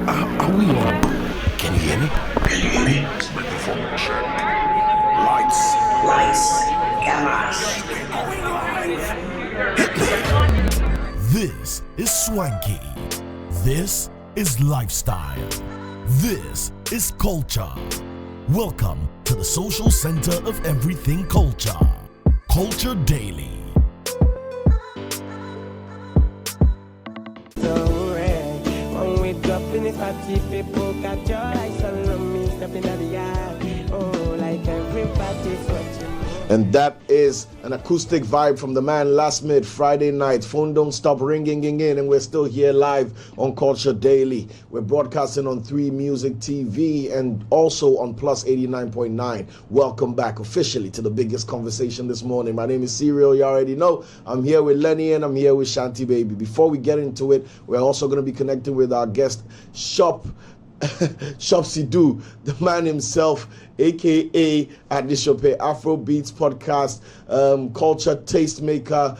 Are we on? Can you hear me? Can you hear me? Lights. Cameras. Hit me. This is swanky. This is lifestyle. This is culture. Welcome to the social center of everything culture. Culture Daily. People got your eyes on me, stepping at the eye. Oh, like everybody's watching. And that is an acoustic vibe from the man Last Mid Friday night. Phone don't stop ringing in, and we're still here live on Culture Daily. We're broadcasting on 3 Music TV and also on Plus 89.9. Welcome back officially to the biggest conversation this morning. My name is Serial. You already know. I'm here with Lenny and I'm here with Shanti Baby. Before we get into it, we're also going to be connecting with our guest, Shopsy-Doo, the man himself, aka Adesope, Afro Beats podcast, culture tastemaker,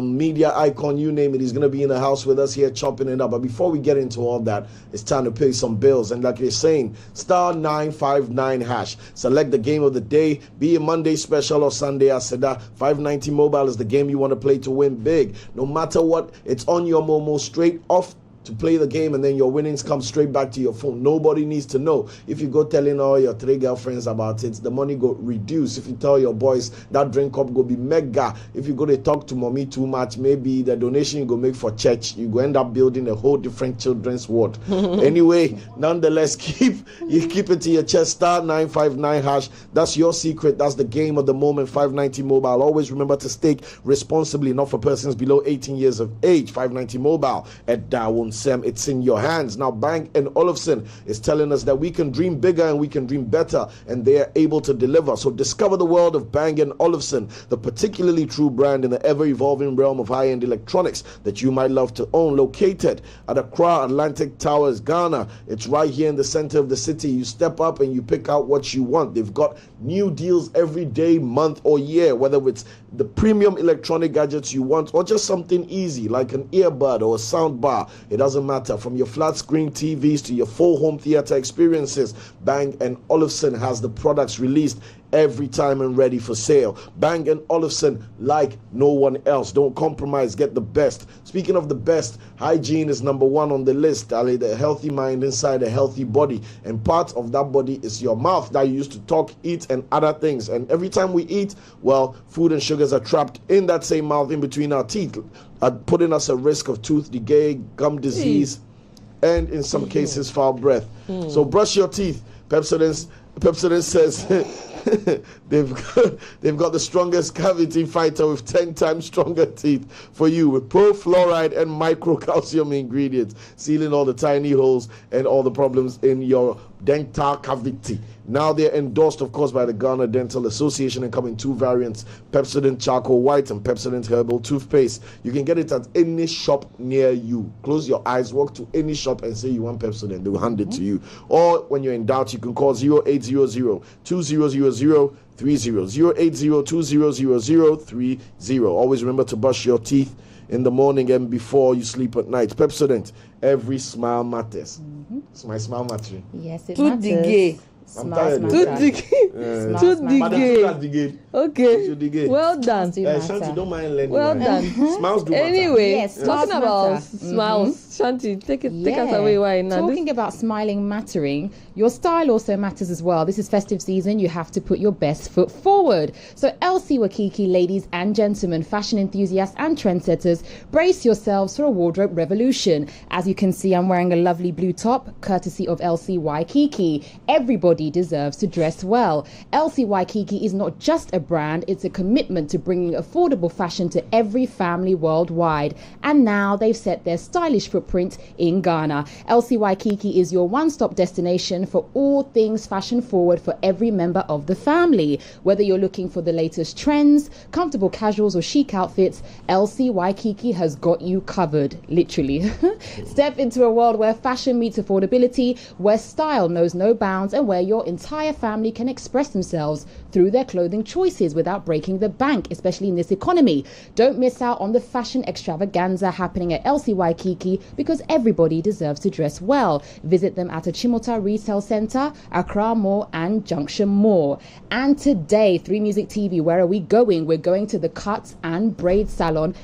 media icon, you name it. He's going to be in the house with us here chopping it up. But before we get into all that, it's time to pay some bills. And like you're saying, *959#. Select the game of the day, be it Monday special or Sunday Aseda. 590 Mobile is the game you want to play to win big. No matter what, it's on your Momo straight off to play the game, and then your winnings come straight back to your phone. Nobody needs to know. If you go telling all your 3 girlfriends about it, the money go reduce. If you tell your boys, that drink cup go be mega. If you go to talk to mommy too much, maybe the donation you go make for church, you go end up building a whole different children's ward. Anyway, nonetheless, keep it to your chest. *959#. That's your secret. That's the game of the moment. 590 Mobile. Always remember to stake responsibly, not for persons below 18 years of age. 590 Mobile at Darwin. It's in your hands. Now, Bang & Olufsen is telling us that we can dream bigger and we can dream better, and they are able to deliver. So discover the world of Bang & Olufsen, the particularly true brand in the ever-evolving realm of high-end electronics that you might love to own. Located at Accra Atlantic Towers, Ghana. It's right here in the center of the city. You step up and you pick out what you want. They've got new deals every day, month, or year, whether it's the premium electronic gadgets you want or just something easy like an earbud or a sound bar. It doesn't matter. From your flat screen TVs to your full home theater experiences, Bang & Olufsen has the products released every time and ready for sale. Bang & Olufsen, like no one else. Don't compromise. Get the best. Speaking of the best, hygiene is number 1 on the list. The healthy mind inside a healthy body. And part of that body is your mouth that you use to talk, eat, and other things. And every time we eat, well, food and sugars are trapped in that same mouth in between our teeth, putting us at risk of tooth decay, gum disease, and in some cases, foul breath. So brush your teeth. Pepsodent says they've got the strongest cavity fighter with 10 times stronger teeth for you, with pro fluoride and microcalcium ingredients, sealing all the tiny holes and all the problems in your dental cavity. Now they're endorsed, of course, by the Ghana Dental Association and come in 2 variants, Pepsodent Charcoal White and Pepsodent Herbal Toothpaste. You can get it at any shop near you. Close your eyes, walk to any shop and say you want Pepsodent. They will hand it to you. Or when you're in doubt, you can call 0800 2000 30 080 2000 30. Always remember to brush your teeth in the morning and before you sleep at night. Pepsodent, every smile matters. It's my smile mattering. Yes, it matters. I'm tired. Okay. Well done. Shanti, don't mind learning. Well done. Smiles do matter. Anyway, Yes, talking about matter. smiles, Shanti, take us away. Why now? Talking about smiling mattering, your style also matters as well. This is festive season. You have to put your best foot forward. So Elsie Waikiki, ladies and gentlemen, fashion enthusiasts and trendsetters, brace yourselves for a wardrobe revolution. As you can see, I'm wearing a lovely blue top, courtesy of Elsie Waikiki. Everybody deserves to dress well. Elsie Waikiki is not just a brand, it's a commitment to bringing affordable fashion to every family worldwide. And now they've set their stylish footprint in Ghana. Elsie Waikiki is your one-stop destination for all things fashion forward for every member of the family. Whether you're looking for the latest trends, comfortable casuals or chic outfits, Elsie Waikiki has got you covered, literally. Step into a world where fashion meets affordability, where style knows no bounds, and where your entire family can express themselves through their clothing choices without breaking the bank, especially in this economy. Don't miss out on the fashion extravaganza happening at LC Waikiki, because everybody deserves to dress well. Visit them at Achimota Retail Center, Accra Mall and Junction Mall. And today, 3 Music TV, where are we going? We're going to the Cuts and Braid Salon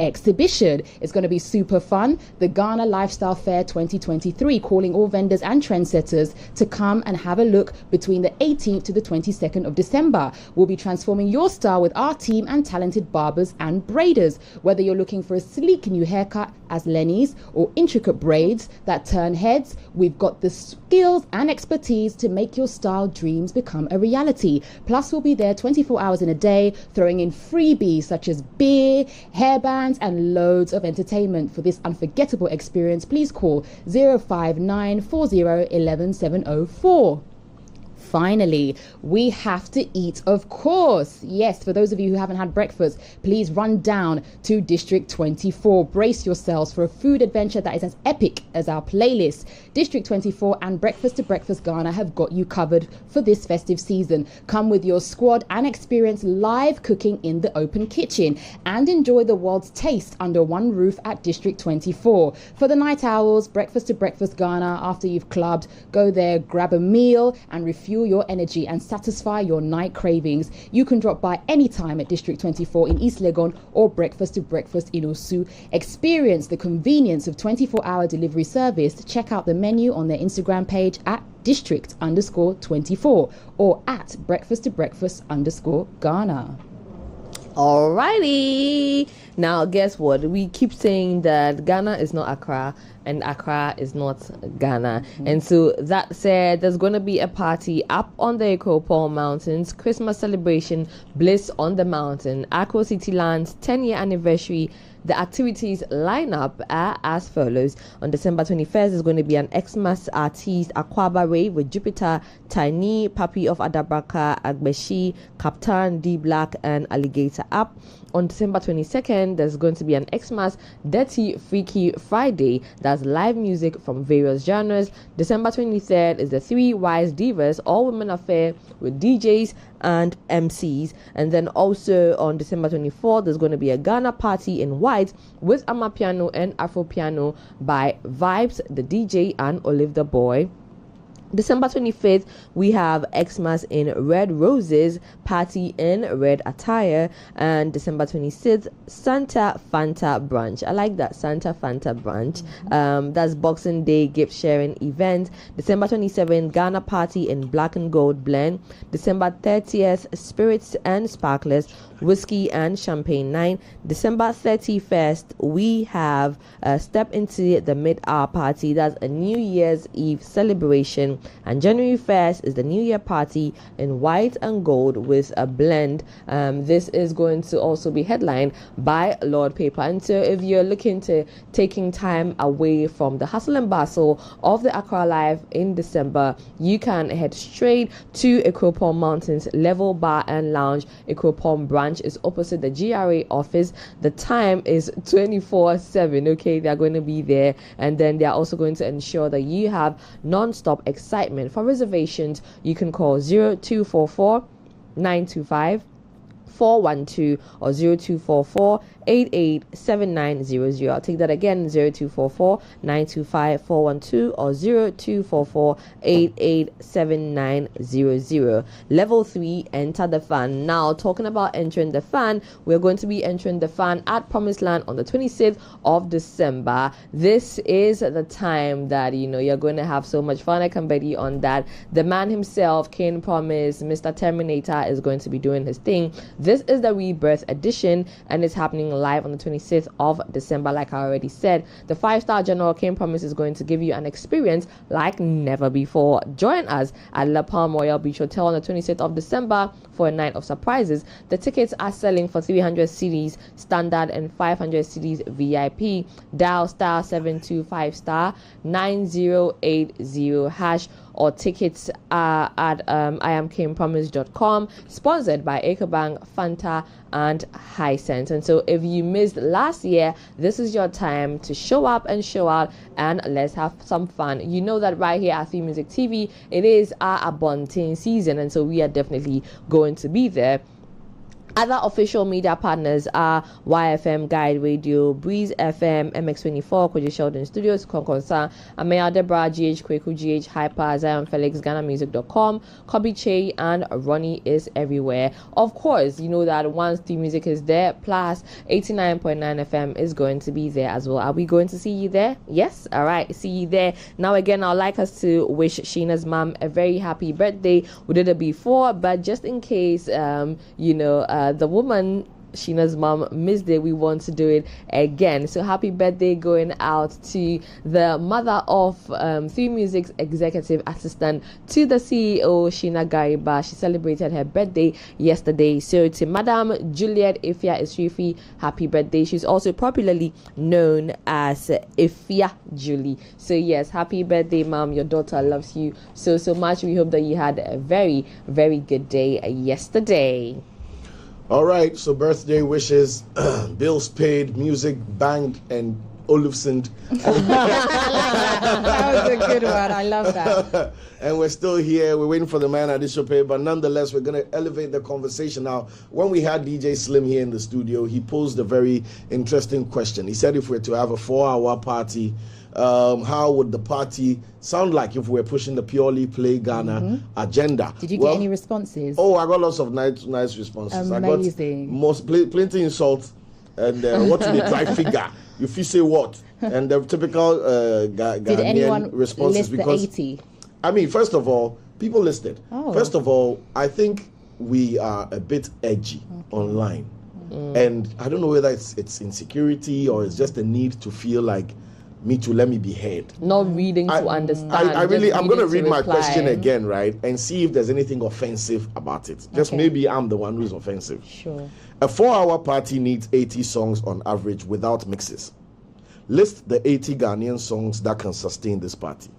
exhibition. It's going to be super fun. The Ghana Lifestyle Fair 2023, calling all vendors and trendsetters to come and have a look between the 18th to the 22nd of December. We'll be transforming your style with our team and talented barbers and braiders. Whether you're looking for a sleek new haircut as Lenny's or intricate braids that turn heads, we've got the skills and expertise to make your style dreams become a reality. Plus, we'll be there 24 hours in a day, throwing in freebies such as beer, hairbands, and loads of entertainment. For this unforgettable experience, please call 05940110704. Finally, we have to eat, of course. Yes, for those of you who haven't had breakfast, please run down to District 24. Brace yourselves for a food adventure that is as epic as our playlist. District 24 and Breakfast to Breakfast Ghana have got you covered for this festive season. Come with your squad and experience live cooking in the open kitchen and enjoy the world's taste under one roof at District 24. For the night owls, Breakfast to Breakfast Ghana, after you've clubbed, go there, grab a meal and refuel your energy and satisfy your night cravings. You can drop by anytime at District 24 in East Legon or Breakfast to Breakfast in Osu. Experience the convenience of 24-hour delivery service. Check out the menu on their Instagram page at district_24 or at breakfast to breakfast_Ghana. Alrighty. Now, guess what? We keep saying that Ghana is not Accra and Accra is not Ghana. And so that said, there's going to be a party up on the EOP Mountains, Christmas celebration, Bliss on the Mountain, Accra City Land's 10-year anniversary. The activities lineup are as follows. On December 21st, there's going to be an Xmas artist Akwaba rave with Jupiter, Tiny, Papi of Adabraka, Agbeshi, Captain, D Black, and Alligator Up. On December 22nd, there's going to be an Xmas Dirty Freaky Friday. That's live music from various genres. December 23rd is the 3 Wise Divas All Women Affair with DJs and MCs. And then also on December 24th, there's going to be a Ghana party in white with Amapiano and Afro Piano by Vibes, the DJ, and Olive the Boy. December 25th, we have Xmas in Red Roses, party in red attire. And December 26th, Santa Fanta brunch. I like that, Santa Fanta brunch. That's Boxing Day gift sharing event. December 27th, Ghana party in black and gold blend. December 30th, spirits and sparklers, whiskey and champagne night. December 31st, we have Step Into the Mid-Hour party. That's a New Year's Eve celebration. And January 1st is the New Year party in white and gold with a blend. This is going to also be headlined by Lord Paper. And so if you're looking to taking time away from the hustle and bustle of the Accra life in December, you can head straight to EOP Mountains Level Bar and Lounge. EOP branch is opposite the GRA office. The time is 24/7. Okay, they're going to be there, and then they're also going to ensure that you have non-stop excitement. For reservations, you can call 0244 925 412 or 0244 887900. I'll take that again, 0244 925 412 or 0244 887900. Level 3, enter the fan. Now, talking about entering the fan, we're going to be entering the fan at Promised Land on the 26th of December. This is the time that you're going to have so much fun. I can bet you on that. The man himself, King Promise, Mr. Terminator, is going to be doing his thing. This is the Rebirth edition, and it's happening live on the 26th of December. Like I already said, the 5-star General King Promise is going to give you an experience like never before. Join us at La Palm Royal Beach Hotel on the 26th of December for a night of surprises. The tickets are selling for 300 cedis standard and 500 cedis VIP. Dial *725*9080# or tickets are at iamkingpromise.com, sponsored by EcoBank, Fanta, and Hisense. And so if you missed last year, this is your time to show up and show out, and let's have some fun. You know that right here at Theme Music TV, it is our Abontin season, and so we are definitely going to be there. Other official media partners are YFM Guide Radio, Breeze FM, MX24, Koji Sheldon Studios, Konkonsa, Amaya Debra, GH Kweku, GH Hyper, Zion Felix, ghanamusic.com, Kobe Che, and Ronnie is everywhere. Of course, you know that once the music is there, plus 89.9 FM is going to be there as well. Are we going to see you there? Yes? All right, see you there. Now, again, I'd like us to wish Sheena's mom a very happy birthday. We did it before, but just in case, the woman, Sheena's mom, missed it, we want to do it again. So happy birthday going out to the mother of Theme Music's executive assistant to the CEO, Sheena Gariba. She celebrated her birthday yesterday. So to Madam Juliet Ifya Isrifi, happy birthday. She's also popularly known as Ifya Julie. So yes, happy birthday, mom. Your daughter loves you so much. We hope that you had a very, very good day yesterday. All right, so birthday wishes, bills paid, music banged, and Olufsen. That was a good one. I love that. And we're still here. We're waiting for the man Adesope, but nonetheless, we're going to elevate the conversation now. When we had DJ Slim here in the studio, he posed a very interesting question. He said if we're to have a 4-hour party, how would the party sound like if we're pushing the purely play Ghana agenda? Did you get any responses? Oh, I got lots of nice responses. Amazing. I got plenty insults and what to the dry figure. You feel say what? And the typical Did anyone responses list because the 80? I mean, first of all, people listed. Oh. First of all, I think we are a bit edgy online. And I don't know whether it's insecurity or it's just a need to feel like me to let me be heard. Not reading to understand. I'm going to read my reply. question again, right? And see if there's anything offensive about it. Just maybe I'm the one who's offensive. Sure. A 4-hour party needs 80 songs on average without mixes. List the 80 Ghanaian songs that can sustain this party.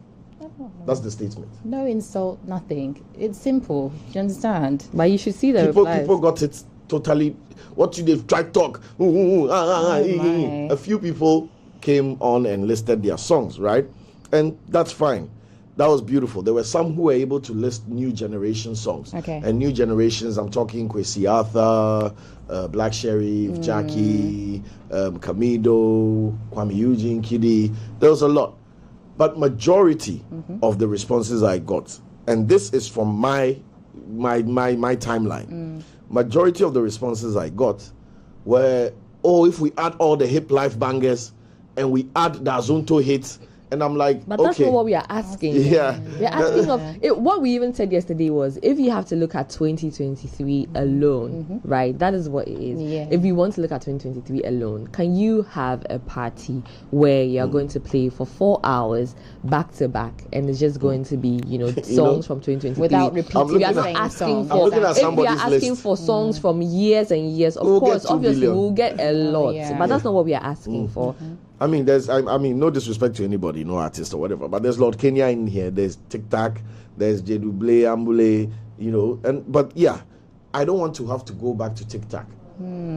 That's the statement. No insult, nothing. It's simple. Do you understand? But you should see the replies. People got it totally. What you did, try to talk. A few people came on and listed their songs, right? And that's fine. That was beautiful. There were some who were able to list new generation songs. Okay. And new generations, I'm talking Kwesi Arthur, Black Sheriff, Jackie, Kamido, Kwame Eugene, Kiddy. There was a lot. But majority of the responses I got, and this is from my timeline, majority of the responses I got were, if we add all the hip life bangers and we add the Azunto hits, and I'm like, but that's not what we are asking. Yeah. We're asking what we even said yesterday was, if you have to look at 2023 alone, right? That is what it is. Yeah. If you want to look at 2023 alone, can you have a party where you're going to play for 4 hours back to back, and it's just going to be, songs from 2023 without repeating we are the not same asking song? for. looking at If we are somebody's asking list. for songs from years and years, of We'll course, get 2 obviously billion. we'll get a lot, yeah. but that's not what we are asking for. I mean, no disrespect to anybody, no artist or whatever, but there's Lord Kenya in here, there's Tic Tac, there's Jeduble, Ambule, but yeah, I don't want to have to go back to Tic Tac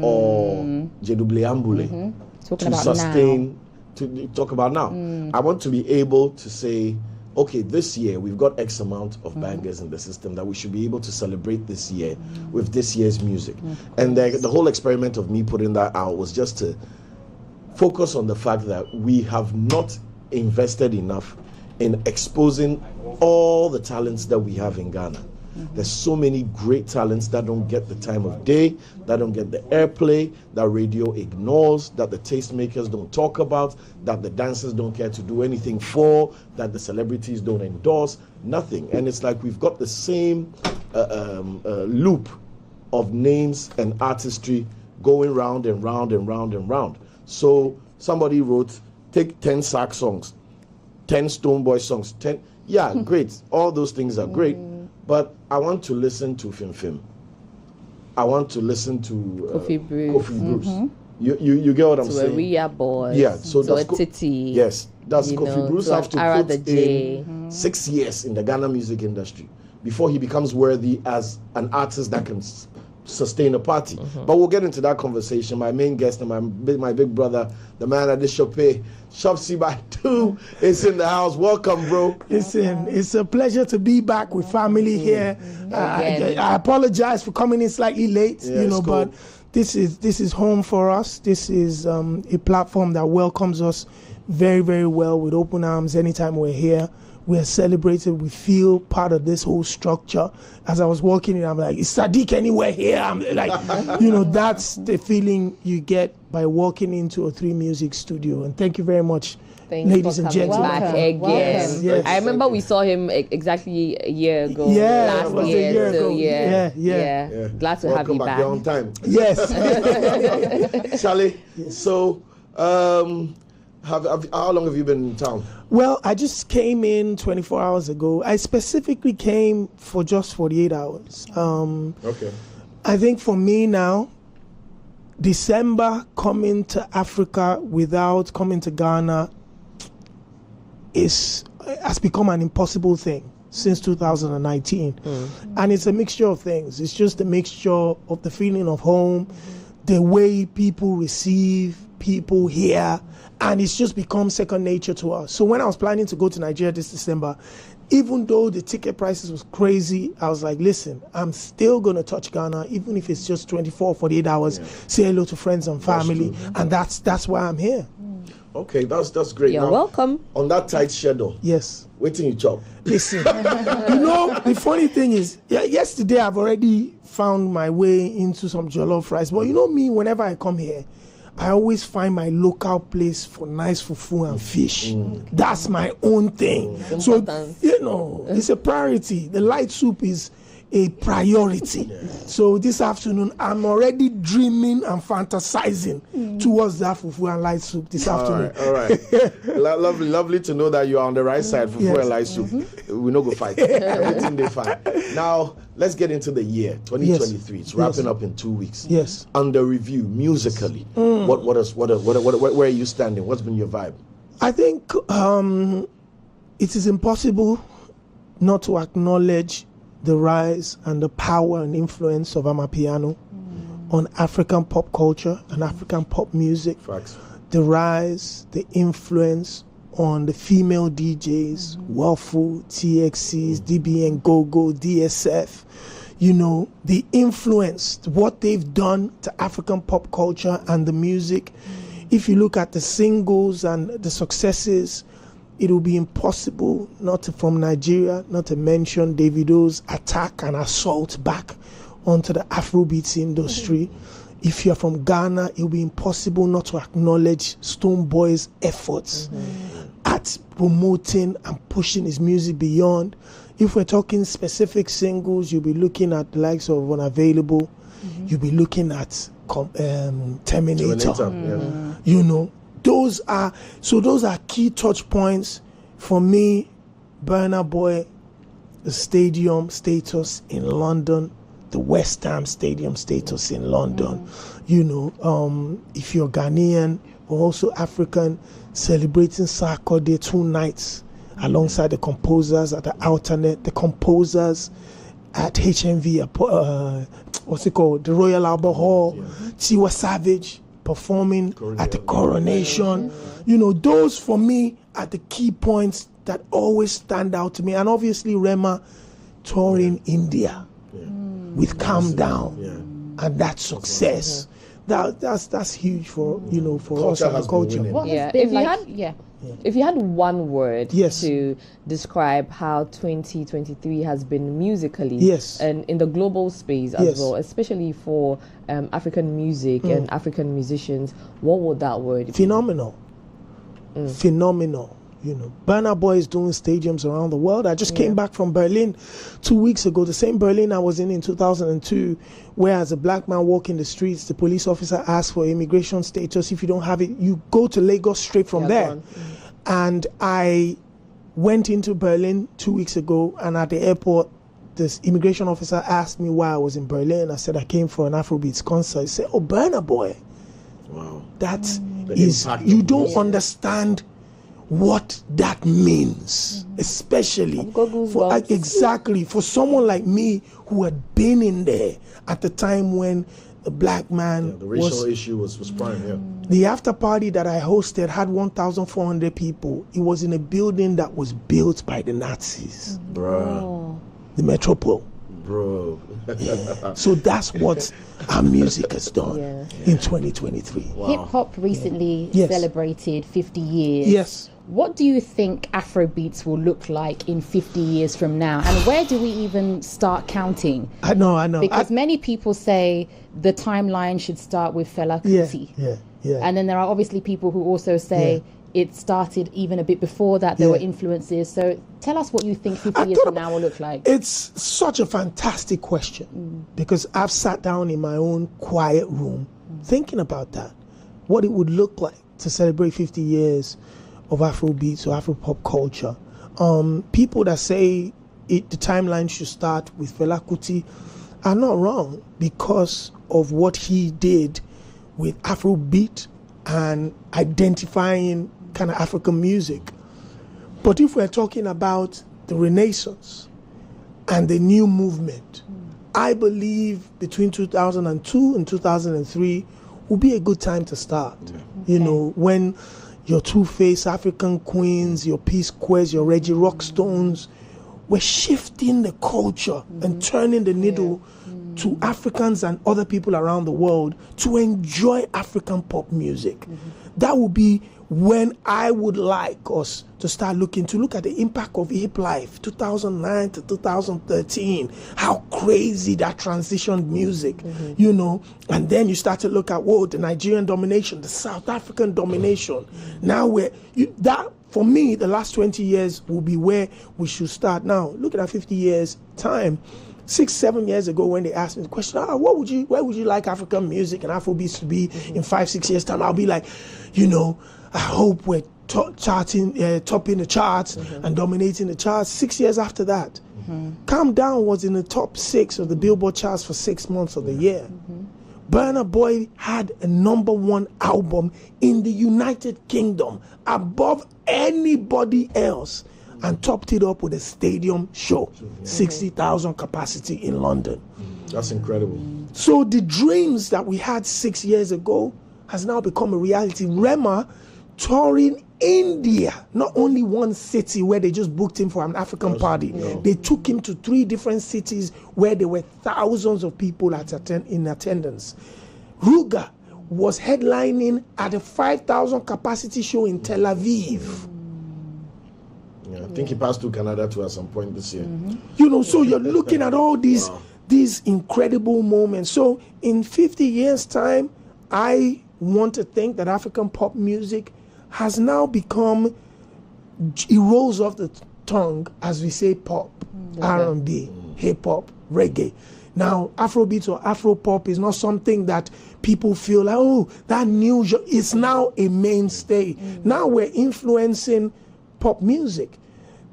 or Jeduble, Ambule Talking to about sustain, to talk about now. I want to be able to say, okay, this year we've got X amount of bangers in the system that we should be able to celebrate this year with this year's music. And the whole experiment of me putting that out was just to focus on the fact that we have not invested enough in exposing all the talents that we have in Ghana. There's so many great talents that don't get the time of day, that don't get the airplay, that radio ignores, that the tastemakers don't talk about, that the dancers don't care to do anything for, that the celebrities don't endorse, nothing. And it's like we've got the same loop of names and artistry going round and round and round and round. So somebody wrote, take 10 Sack songs, 10 Stoneboy songs, 10. Yeah, great. All those things are great. But I want to listen to Fim Fim. I want to listen to Kofi Bruce. Kofi Bruce. You get what I'm saying? To a Ria boss. Yeah, so to a that's Titi. Yes, that's Kofi Bruce have to Ara put the in 6 years in the Ghana music industry before he becomes worthy as an artist that can sustain a party. But we'll get into that conversation. My main guest and my big brother, the man Adesope Shopsy by 2 is in the house. Welcome, bro. Listen, it's a pleasure to be back with family here. I apologize for coming in slightly late, cool. but this is home for us. This is a platform that welcomes us very, very well with open arms anytime we're here. We're celebrated. We feel part of this whole structure. As I was walking in, I'm like, is Sadiq anywhere here? I'm like, that's the feeling you get by walking into a 3 Music studio. And thank you very much, ladies and gentlemen. Back again. Yes. I remember we saw him exactly a year ago. Yeah, last it was year. a year So ago. Yeah. Glad to have you back. You're on time. Yes. Charlie, so how long have you been in town? Well, I just came in 24 hours ago. I specifically came for just 48 hours. Okay. I think for me now, December coming to Africa without coming to Ghana has become an impossible thing since 2019. And it's a mixture of things. It's just a mixture of the feeling of home, the way people receive people here, and it's just become second nature to us. So when I was planning to go to Nigeria this December, even though the ticket prices was crazy, I was like, listen, I'm still going to touch Ghana, even if it's just 24, 48 hours, say hello to friends and family, and that's why I'm here. Okay, that's great. You're welcome. On that tight schedule, Yes. waiting you chop. Listen, the funny thing is, yesterday I've already found my way into some jollof rice. But me, whenever I come here, I always find my local place for nice fufu and fish. That's my own thing. So, it's a priority. The light soup is a priority. So this afternoon, I'm already dreaming and fantasizing towards that fufu and light soup this afternoon. All right. Lovely to know that you are on the right side, fufu and light soup. We no go fight. Everything they fine. Now, let's get into the year 2023. It's wrapping up in 2 weeks. Yes. Under review, musically, where are you standing? What's been your vibe? I think it is impossible not to acknowledge the rise and the power and influence of Amapiano on African pop culture and African pop music. Facts. The rise, the influence on the female DJs, Wafu, TXCs, DBN Go-Go, DSF. The influence, what they've done to African pop culture and the music. If you look at the singles and the successes, it will be impossible from Nigeria not to mention Davido's attack and assault back onto the Afrobeats industry. If you're from Ghana, it will be impossible not to acknowledge Stone Boy's efforts at promoting and pushing his music beyond. If we're talking specific singles, you'll be looking at the likes of Unavailable. You'll be looking at Terminator. Those are key touch points for me. Burna Boy, the stadium status in London, the West Ham stadium status in London. If you're Ghanaian or also African, celebrating Sarkodie 2 nights alongside the composers at the Alternate, the composers at HMV, the Royal Albert Hall, Tiwa Savage performing at the Coronation. Those for me are the key points that always stand out to me. And obviously Rema touring India with Calm Down and that success. That's huge for for us and the culture. If you had one word Yes. to describe how 2023 has been musically, Yes. and in the global space as Yes. well, especially for African music and African musicians, what would that word be? Phenomenal. Phenomenal. Burna Boy is doing stadiums around the world. I just came back from Berlin 2 weeks ago, the same Berlin I was in 2002, where as a black man walking the streets, the police officer asks for immigration status. If you don't have it, you go to Lagos straight from there. And I went into Berlin 2 weeks ago, and at the airport, this immigration officer asked me why I was in Berlin. I said I came for an Afrobeats concert. He said, "Oh, Burna Boy." Wow. That The is, impact you of don't music. understand what that means, especially I've got for goosebumps. exactly for someone like me who had been in there at the time when the black man The racial was. issue was prime, yeah. The after party that I hosted had 1,400 people. It was in a building that was built by the Nazis, Bruh. the Metropole. Bro. So that's what our music has done Yeah. in 2023. Hip hop recently Yes. celebrated 50 years. Yes. What do you think Afrobeats will look like in 50 years from now? And where do we even start counting? I know. Because many people say the timeline should start with Fela Kuti. Yeah. And then there are obviously people who also say it started even a bit before that. There were influences. So tell us what you think 50 years from now will look like. It's such a fantastic question because I've sat down in my own quiet room thinking about that, what it would look like to celebrate 50 years of Afrobeats or Afropop culture. People that say the timeline should start with Fela Kuti are not wrong because of what he did with Afrobeat and identifying kind of African music. But if we're talking about the Renaissance and the new movement, I believe between 2002 and 2003 will be a good time to start. You know, when your two-faced African queens, your P-Squares, your Reggie Rockstones were shifting the culture and turning the needle to Africans and other people around the world to enjoy African pop music. That would be when I would like us to start look at the impact of hip life, 2009 to 2013, how crazy that transitioned music, you know, and then you start to look at, the Nigerian domination, the South African domination. Now for me, the last 20 years will be where we should start. Now, look at that 50 years time. 6-7 years ago when they asked me the question, where would you like African music and Afrobeats to be in 5-6 years time? I'll be like, I hope we're topping the charts and dominating the charts. 6 years after that, Calm Down was in the top 6 of the Billboard charts for 6 months of the year. Burna Boy had a #1 album in the United Kingdom above anybody else and topped it up with a stadium show, 60,000 capacity in London. That's incredible. So the dreams that we had 6 years ago has now become a reality. Rema touring India, not only one city where they just booked him for an African party. They took him to 3 different cities where there were thousands of people in attendance. Ruga was headlining at a 5,000 capacity show in Tel Aviv. Yeah, I think he passed through Canada too at some point this year. So you're looking at all these incredible moments. So in 50 years' time, I want to think that African pop music has now become, it rolls off the tongue as we say pop, R&B, hip-hop, reggae. Now, Afrobeat or Afropop is not something that people feel like, that new genre. It's now a mainstay. Now we're influencing pop music.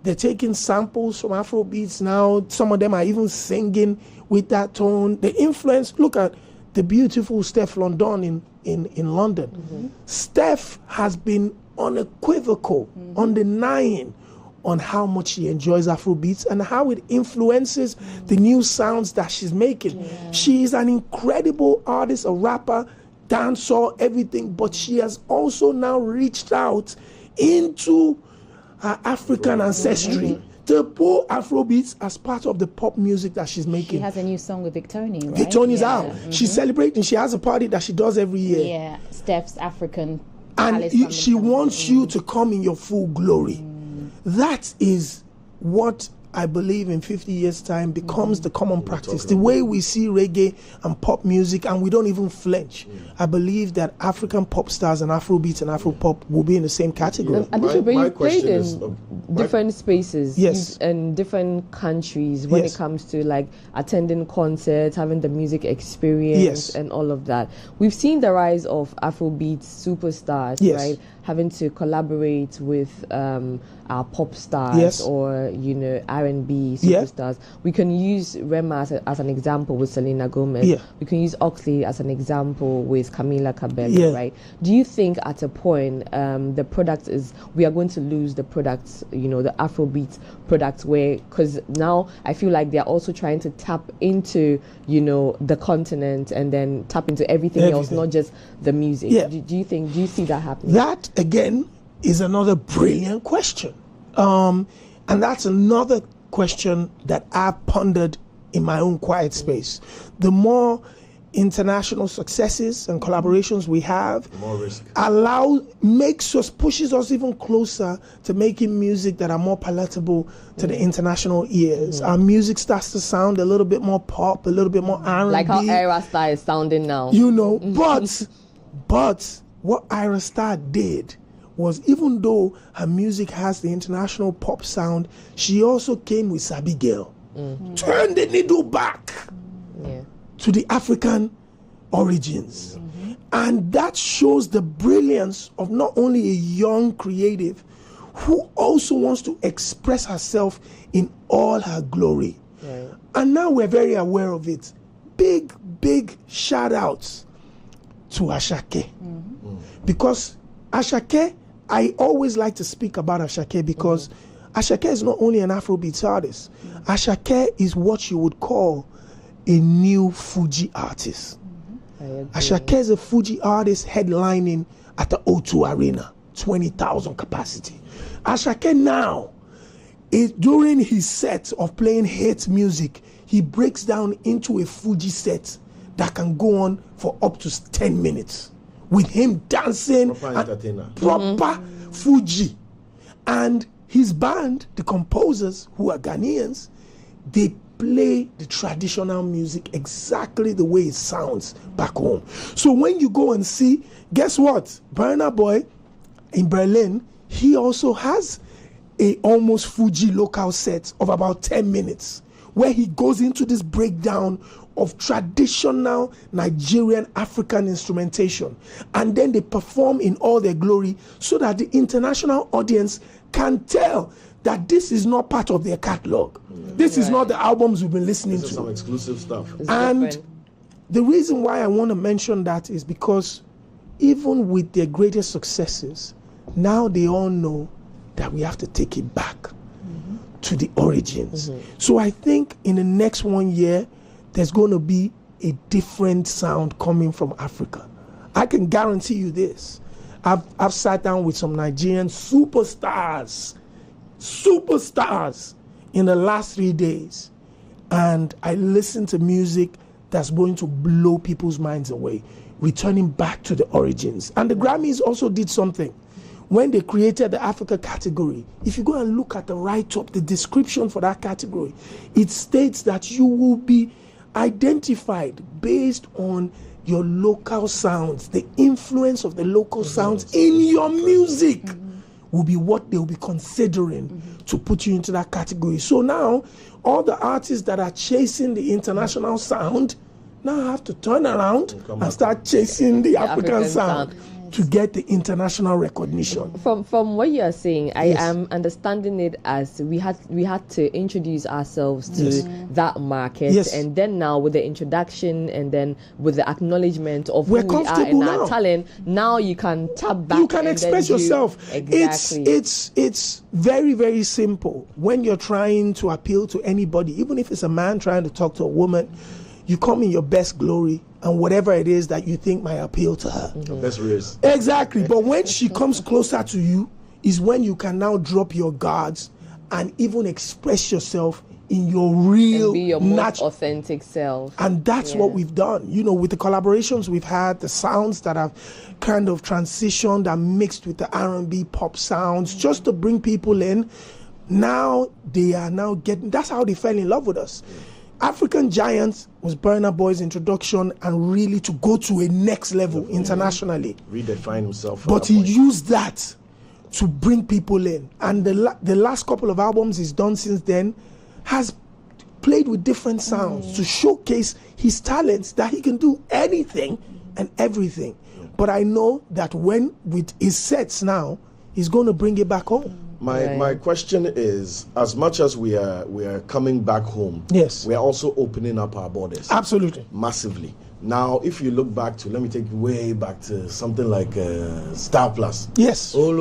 They're taking samples from Afrobeats now. Some of them are even singing with that tone. The influence, look at the beautiful Steph London in London. Steph has been unequivocal, undenying on how much she enjoys Afrobeats and how it influences the new sounds that she's making. She is an incredible artist, a rapper, dancer, everything, but she has also now reached out into her African ancestry to put Afrobeats as part of the pop music that she's making. She has a new song with Victoni, right? Victoni's out. She's celebrating. She has a party that she does every year. Yeah, Steph's African. And she wants you to come in your full glory. That is what I believe in 50 years' time becomes the common practice. The way we see reggae and pop music, and we don't even flench. I believe that African pop stars and Afrobeats and Afropop will be in the same category. And My you've question played is, in different spaces, Yes. in different countries when Yes. it comes to like attending concerts, having the music experience, Yes. and all of that. We've seen the rise of Afrobeat superstars, Yes. right? Having to collaborate with our pop stars, Yes. or R&B Yeah. superstars. We can use Rema as an example with Selena Gomez. Yeah. We can use Oxley as an example with Camila Cabello, Yeah. right? Do you think at a point the product we are going to lose the products, the Afrobeat products, because now I feel like they're also trying to tap into, the continent and then tap into everything else, not just the music. Yeah. Do you see that happening? That again is another brilliant question. And that's another question that I've pondered in my own quiet space. The more international successes and collaborations we have, More risk. pushes us even closer to making music that are more palatable to the international ears. Our music starts to sound a little bit more pop, a little bit more R&B. Like how Era Star is sounding now. But what Ira Star did was, even though her music has the international pop sound, she also came with Sabi Girl. Turn the needle back to the African origins. And that shows the brilliance of not only a young creative who also wants to express herself in all her glory. Right. And now we're very aware of it. Big shout outs to Ashake. Because Ashake, I always like to speak about Ashake because Ashake is not only an Afrobeat artist. Ashake is what you would call a new Fuji artist. Ashake is a Fuji artist headlining at the O2 Arena, 20,000 capacity. Ashake now, during his set of playing hit music, he breaks down into a Fuji set that can go on for up to 10 minutes with him dancing. Proper entertainer. Proper Fuji. And his band, the composers who are Ghanaians, they play the traditional music exactly the way it sounds back home. So when you go and see, guess what? Burna Boy in Berlin, he also has a almost Fuji local set of about 10 minutes where he goes into this breakdown of traditional Nigerian African instrumentation, and then they perform in all their glory so that the international audience can tell that this is not part of their catalog. This is not the albums we've been listening This is some to. exclusive stuff. And the reason why I want to mention that is because even with their greatest successes, now they all know that we have to take it back to the origins. So I think in the next 1 year, there's going to be a different sound coming from Africa. I can guarantee you this. I've sat down with some Nigerian superstars in the last 3 days, and I listened to music that's going to blow people's minds away, returning back to the origins. And the Grammys also did something. When they created the Africa category, if you go and look at the write-up, the description for that category, it states that you will be identified based on your local sounds. The influence of the local sounds in your music will be what they'll be considering to put you into that category. So now, all the artists that are chasing the international sound now have to turn around and start chasing the African sound to get the international recognition. From what you are saying, I am understanding it as we had to introduce ourselves to that market, and then now with the introduction and then with the acknowledgement of who we are and our talent, now you can tap back. You can express yourself. Exactly. It's very, very simple. When you're trying to appeal to anybody, even if it's a man trying to talk to a woman, you come in your best glory and whatever it is that you think might appeal to her. Your best race. Exactly. But when she comes closer to you is when you can now drop your guards and even express yourself in your real, and be your most authentic self. And that's what we've done. You know, with the collaborations we've had, the sounds that have kind of transitioned and mixed with the R&B pop sounds, just to bring people in. Now they are now getting, that's how they fell in love with us. African Giants was Burna Boy's introduction, and really to go to a next level internationally. Redefine himself. But he used that to bring people in. And the last couple of albums he's done since then has played with different sounds to showcase his talents, that he can do anything and everything. But I know that when with his sets now, he's going to bring it back home. My question is, as much as we are coming back home, yes, we are also opening up our borders. Absolutely. Massively. Now, if you look back to, let me take you way back to something like Star Plus. Yes. Very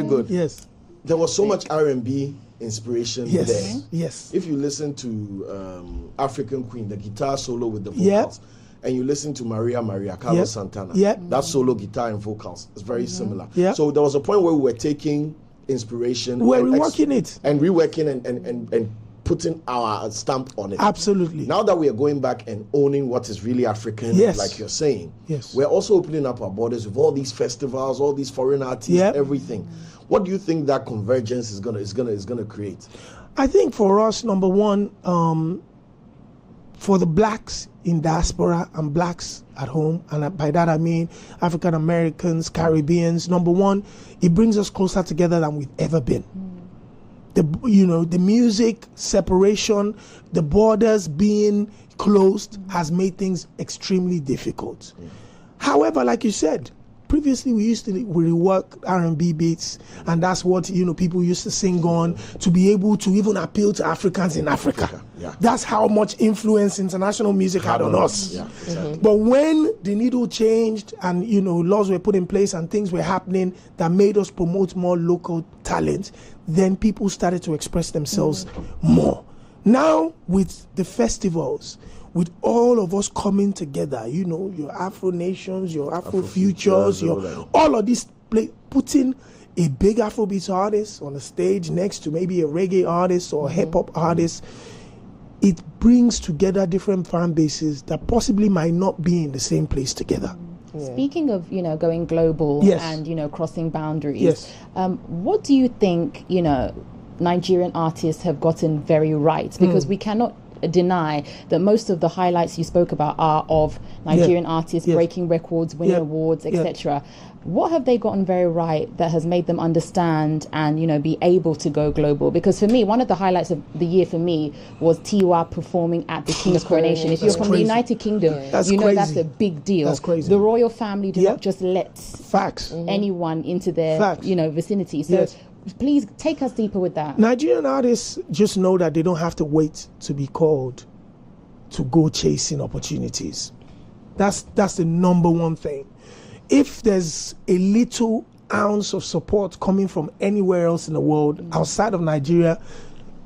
good. Yes. There was so much R&B inspiration there. Yes. If you listen to African Queen, the guitar solo with the vocals, and you listen to Maria Carlos Santana, that solo guitar and vocals is very similar. So there was a point where we were taking inspiration, we're reworking it and reworking and putting our stamp on it. Absolutely. Now that we are going back and owning what is really African, like you're saying, we're also opening up our borders with all these festivals, all these foreign artists, everything. What do you think that convergence is gonna create? I think for us, number one, for the blacks in diaspora and blacks at home, and by that I mean African Americans, Caribbeans, number one, it brings us closer together than we've ever been. The music separation, the borders being closed has made things extremely difficult. However, like you said, previously we used to rework R&B beats, and that's what people used to sing on to be able to even appeal to Africans in Africa. That's how much influence international music had on us. Exactly. But when the needle changed and laws were put in place and things were happening that made us promote more local talent, then people started to express themselves more. Now with the festivals, with all of us coming together, your Afro Nations, your Afro Futures, all of this, putting a big Afrobeat artist on the stage next to maybe a reggae artist or a hip-hop artist, it brings together different fan bases that possibly might not be in the same place together. Speaking of, going global and, crossing boundaries, what do you think, Nigerian artists have gotten very right? Because we cannot deny that most of the highlights you spoke about are of Nigerian artists breaking records, winning awards, etc. What have they gotten very right that has made them understand and be able to go global? Because for me, one of the highlights of the year for me was Tiwa performing at the King's coronation. If you're from the United Kingdom, that's a big deal. That's crazy. The royal family do not just let anyone into their vicinity. So please take us deeper with that. Nigerian artists just know that they don't have to wait to be called to go chasing opportunities. That's the number one thing. If there's a little ounce of support coming from anywhere else in the world outside of Nigeria,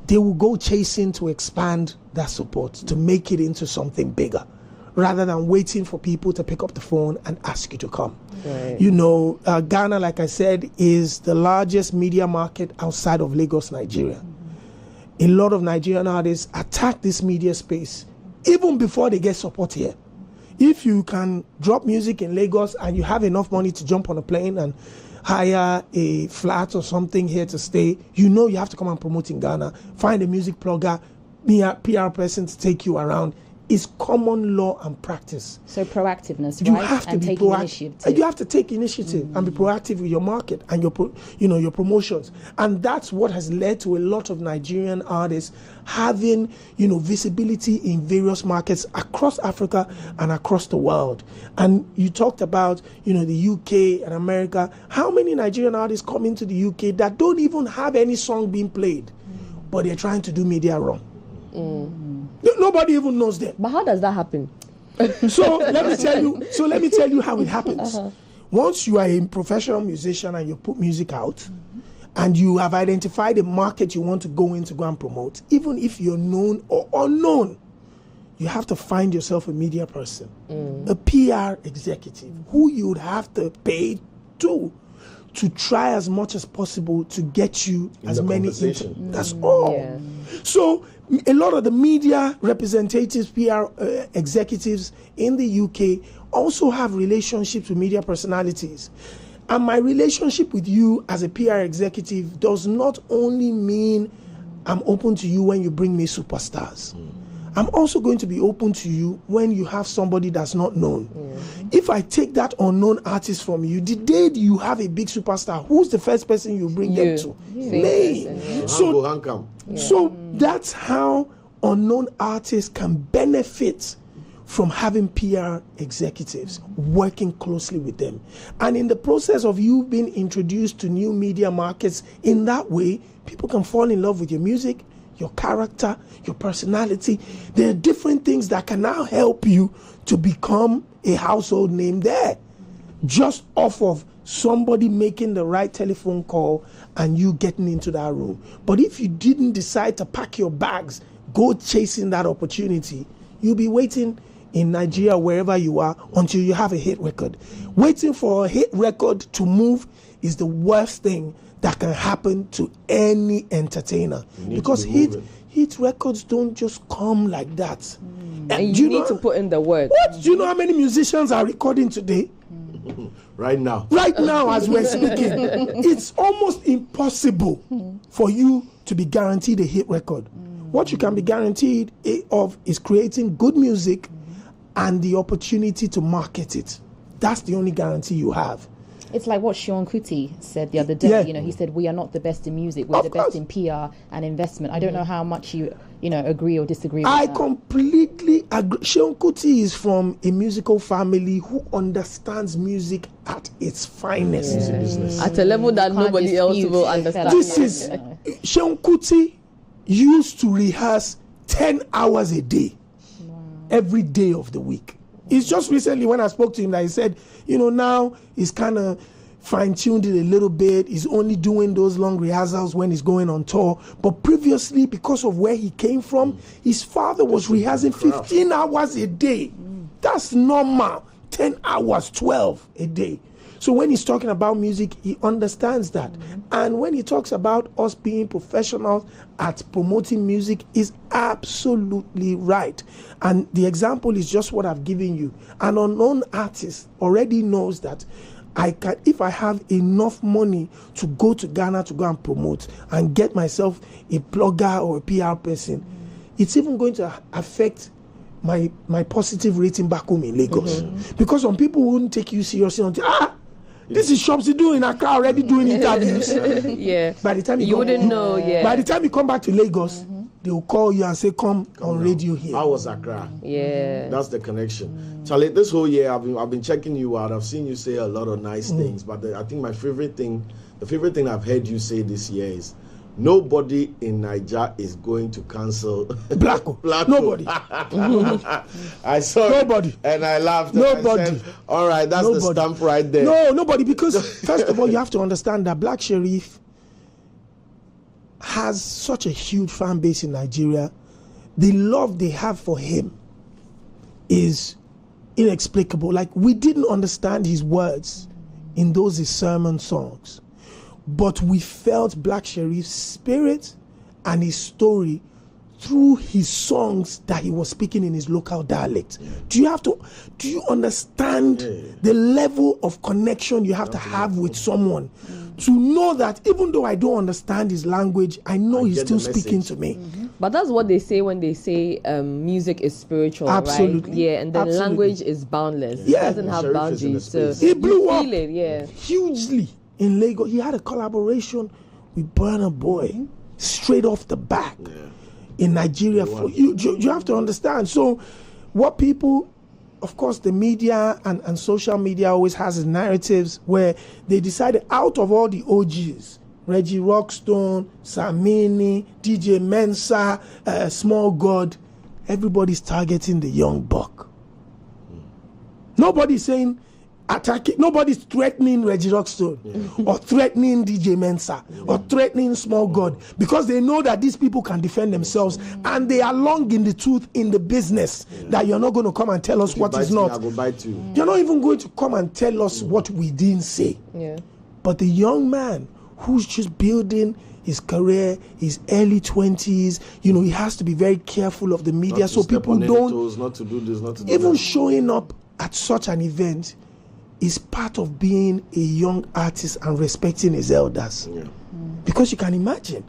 they will go chasing to expand that support, to make it into something bigger, rather than waiting for people to pick up the phone and ask you to come. Ghana, like I said, is the largest media market outside of Lagos, Nigeria. A lot of Nigerian artists attack this media space even before they get support here. If you can drop music in Lagos and you have enough money to jump on a plane and hire a flat or something here to stay, you have to come and promote in Ghana. Find a music plugger, PR person to take you around. Is common law and practice. So proactiveness, you right? have to and be taking initiative. You have to take initiative and be proactive with your market and your promotions. And that's what has led to a lot of Nigerian artists having, visibility in various markets across Africa and across the world. And you talked about, the UK and America. How many Nigerian artists come into the UK that don't even have any song being played, but they're trying to do media wrong? Nobody even knows them. But how does that happen? So let me tell you how it happens. Once you are a professional musician and you put music out, and you have identified a market you want to go in to go and promote, even if you're known or unknown, you have to find yourself a media person, a PR executive who you would have to pay to try as much as possible to get you as many. That's all. So a lot of the media representatives, PR executives in the UK also have relationships with media personalities. And my relationship with you as a PR executive does not only mean I'm open to you when you bring me superstars. I'm also going to be open to you when you have somebody that's not known. If I take that unknown artist from you, the day you have a big superstar, who's the first person you bring them to? Me. So that's how unknown artists can benefit from having PR executives, working closely with them. And in the process of you being introduced to new media markets, in that way, people can fall in love with your music, your character, your personality. There are different things that can now help you to become a household name there, just off of somebody making the right telephone call and you getting into that room. But if you didn't decide to pack your bags, go chasing that opportunity, you'll be waiting in Nigeria, wherever you are, until you have a hit record. Waiting for a hit record to move is the worst thing that can happen to any entertainer, because hit records don't just come like that. And you need to put in the work. What? Do you know how many musicians are recording today? Right now. Right now, as we're speaking, it's almost impossible for you to be guaranteed a hit record. What you can be guaranteed of is creating good music and the opportunity to market it. That's the only guarantee you have. It's like what Sean Kuti said the other day. Yeah. You know, he said, we are not the best in music. We're the best in PR and investment. I don't know how much you agree or disagree with that. I completely agree. Sean Kuti is from a musical family who understands music at its finest. At a level that nobody else will understand. This is, Sean Kuti used to rehearse 10 hours a day, every day of the week. It's just recently when I spoke to him that he said, now he's kind of fine-tuned it a little bit. He's only doing those long rehearsals when he's going on tour. But previously, because of where he came from, his father was rehearsing 15 hours a day. That's normal. 10 hours, 12 a day. So when he's talking about music, he understands that. And when he talks about us being professionals at promoting music, is absolutely right. And the example is just what I've given you. An unknown artist already knows that if I have enough money to go to Ghana to go and promote and get myself a blogger or a PR person, it's even going to affect my positive rating back home in Lagos. Because some people wouldn't take you seriously until, this is Shopsy doing Accra already doing interviews. Yeah. By the time you wouldn't know, yeah. By the time you come back to Lagos, they will call you and say, come on radio here. I was Accra. Yeah. That's the connection. Charlie, this whole year I've been checking you out. I've seen you say a lot of nice things, but I think the favorite thing I've heard you say this year is, nobody in Nigeria is going to cancel Blacko. Nobody. I saw nobody. It and I laughed. Nobody. I said, all right, that's the stamp right there. No, nobody. Because first of all, you have to understand that Black Sherif has such a huge fan base in Nigeria. The love they have for him is inexplicable. Like, we didn't understand his words in those his sermon songs, but we felt Black Sherif's spirit and his story through his songs that he was speaking in his local dialect. Do you understand the level of connection you have to have with someone to know that even though I don't understand his language, I know he's still speaking to me? But that's what they say when they say music is spiritual, Absolutely. right? Yeah, and then Absolutely. language is boundless. Yeah. It doesn't have Sherif boundaries. So is in the space. He blew you up feel it, yeah. hugely in Lagos. He had a collaboration with Burna Boy straight off the bat in Nigeria. You have to understand. So what people, of course, the media and social media always has narratives where they decided out of all the OGs, Reggie Rockstone, Samini, DJ Mensa, Small God, everybody's targeting the young buck. Nobody's saying attacking, nobody's threatening Reggie Rockstone or threatening DJ Mensa or threatening Small God, because they know that these people can defend themselves and they are long in the tooth in the business, that you're not going to come and tell us what is not. I will bite you. You're not even going to come and tell us what we didn't say. Yeah. But the young man who's just building his career, his early 20s, he has to be very careful of the media, Not to so step people on any don't toes, not to do this, not to do even that. showing up at such an event is part of being a young artist and respecting his elders. Because you can imagine,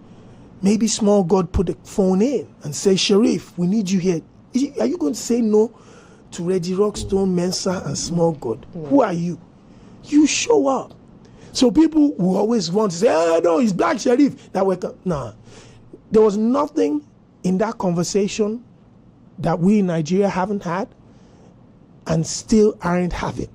maybe Small God put the phone in and say, Sherif, we need you here. Are you going to say no to Reggie Rockstone, Mensa, and Small God? Who are you? You show up. So people will always want to say, no, it's Black Sherif. Nah. There was nothing in that conversation that we in Nigeria haven't had. and still aren't having.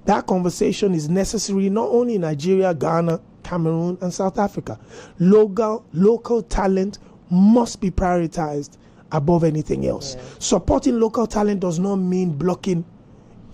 That conversation is necessary not only in Nigeria, Ghana, Cameroon, and South Africa. Local talent must be prioritized above anything else. Supporting local talent does not mean blocking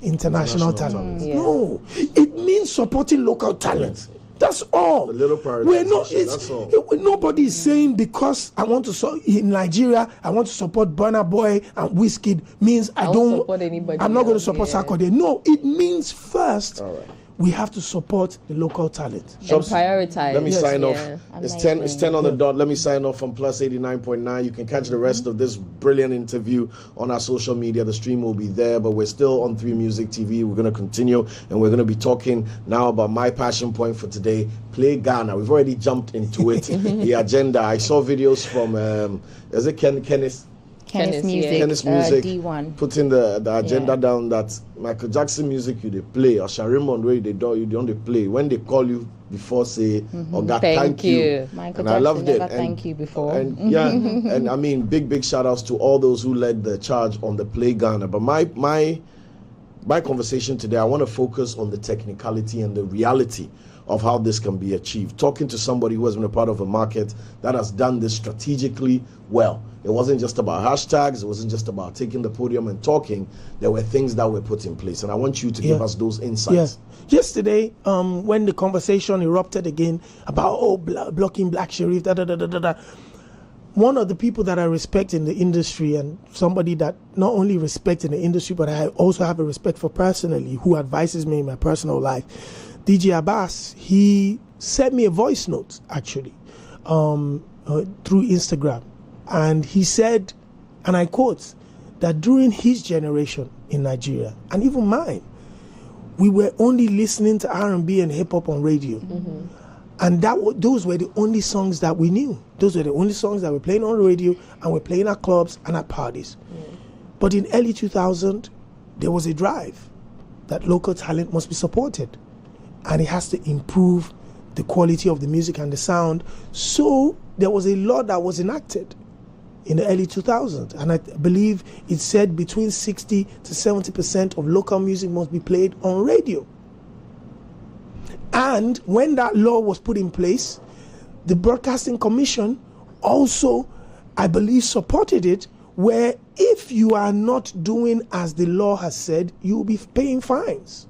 international talent. No, it means supporting local talent. That's all. A little prioritization. We're not. That's all. Nobody is saying because I want to in Nigeria, I want to support Burna Boy and Wizkid means I don't support anybody. I'm not going to support Sarkodie. No, it means first. All right. We have to support the local talent. And prioritize. Let me sign off. Yeah. It's 10 on the dot. Let me sign off from Plus 89.9. You can catch the rest of this brilliant interview on our social media. The stream will be there, but we're still on 3 Music TV. We're going to continue, and we're going to be talking now about my passion point for today, Play Ghana. We've already jumped into it. The agenda. I saw videos from, is it Kenneth Music D1 putting the agenda down that Michael Jackson music you they play or Sharimond way they don't play when they call you before say thank you. Michael and Jackson I loved it. Thank you before. And and I mean big shout outs to all those who led the charge on the Play Ghana. But my conversation today, I want to focus on the technicality and the reality of how this can be achieved. Talking to somebody who has been a part of a market that has done this strategically well. It wasn't just about hashtags. It wasn't just about taking the podium and talking. There were things that were put in place. And I want you to give us those insights. Yesterday, when the conversation erupted again about, blocking Black Sherif, one of the people that I respect in the industry and somebody that not only respect in the industry, but I also have a respect for personally, who advises me in my personal life, DJ Abbas, he sent me a voice note, actually, through Instagram. And he said, and I quote, that during his generation in Nigeria, and even mine, we were only listening to R&B and hip-hop on radio. And those were the only songs that we knew. Those were the only songs that were playing on the radio and were playing at clubs and at parties. But in early 2000, there was a drive that local talent must be supported. And it has to improve the quality of the music and the sound. So there was a law that was enacted in the early 2000s, and I believe it said between 60 to 70% of local music must be played on radio. And when that law was put in place, the Broadcasting Commission also, I believe, supported it, where if you are not doing as the law has said, you will be paying fines.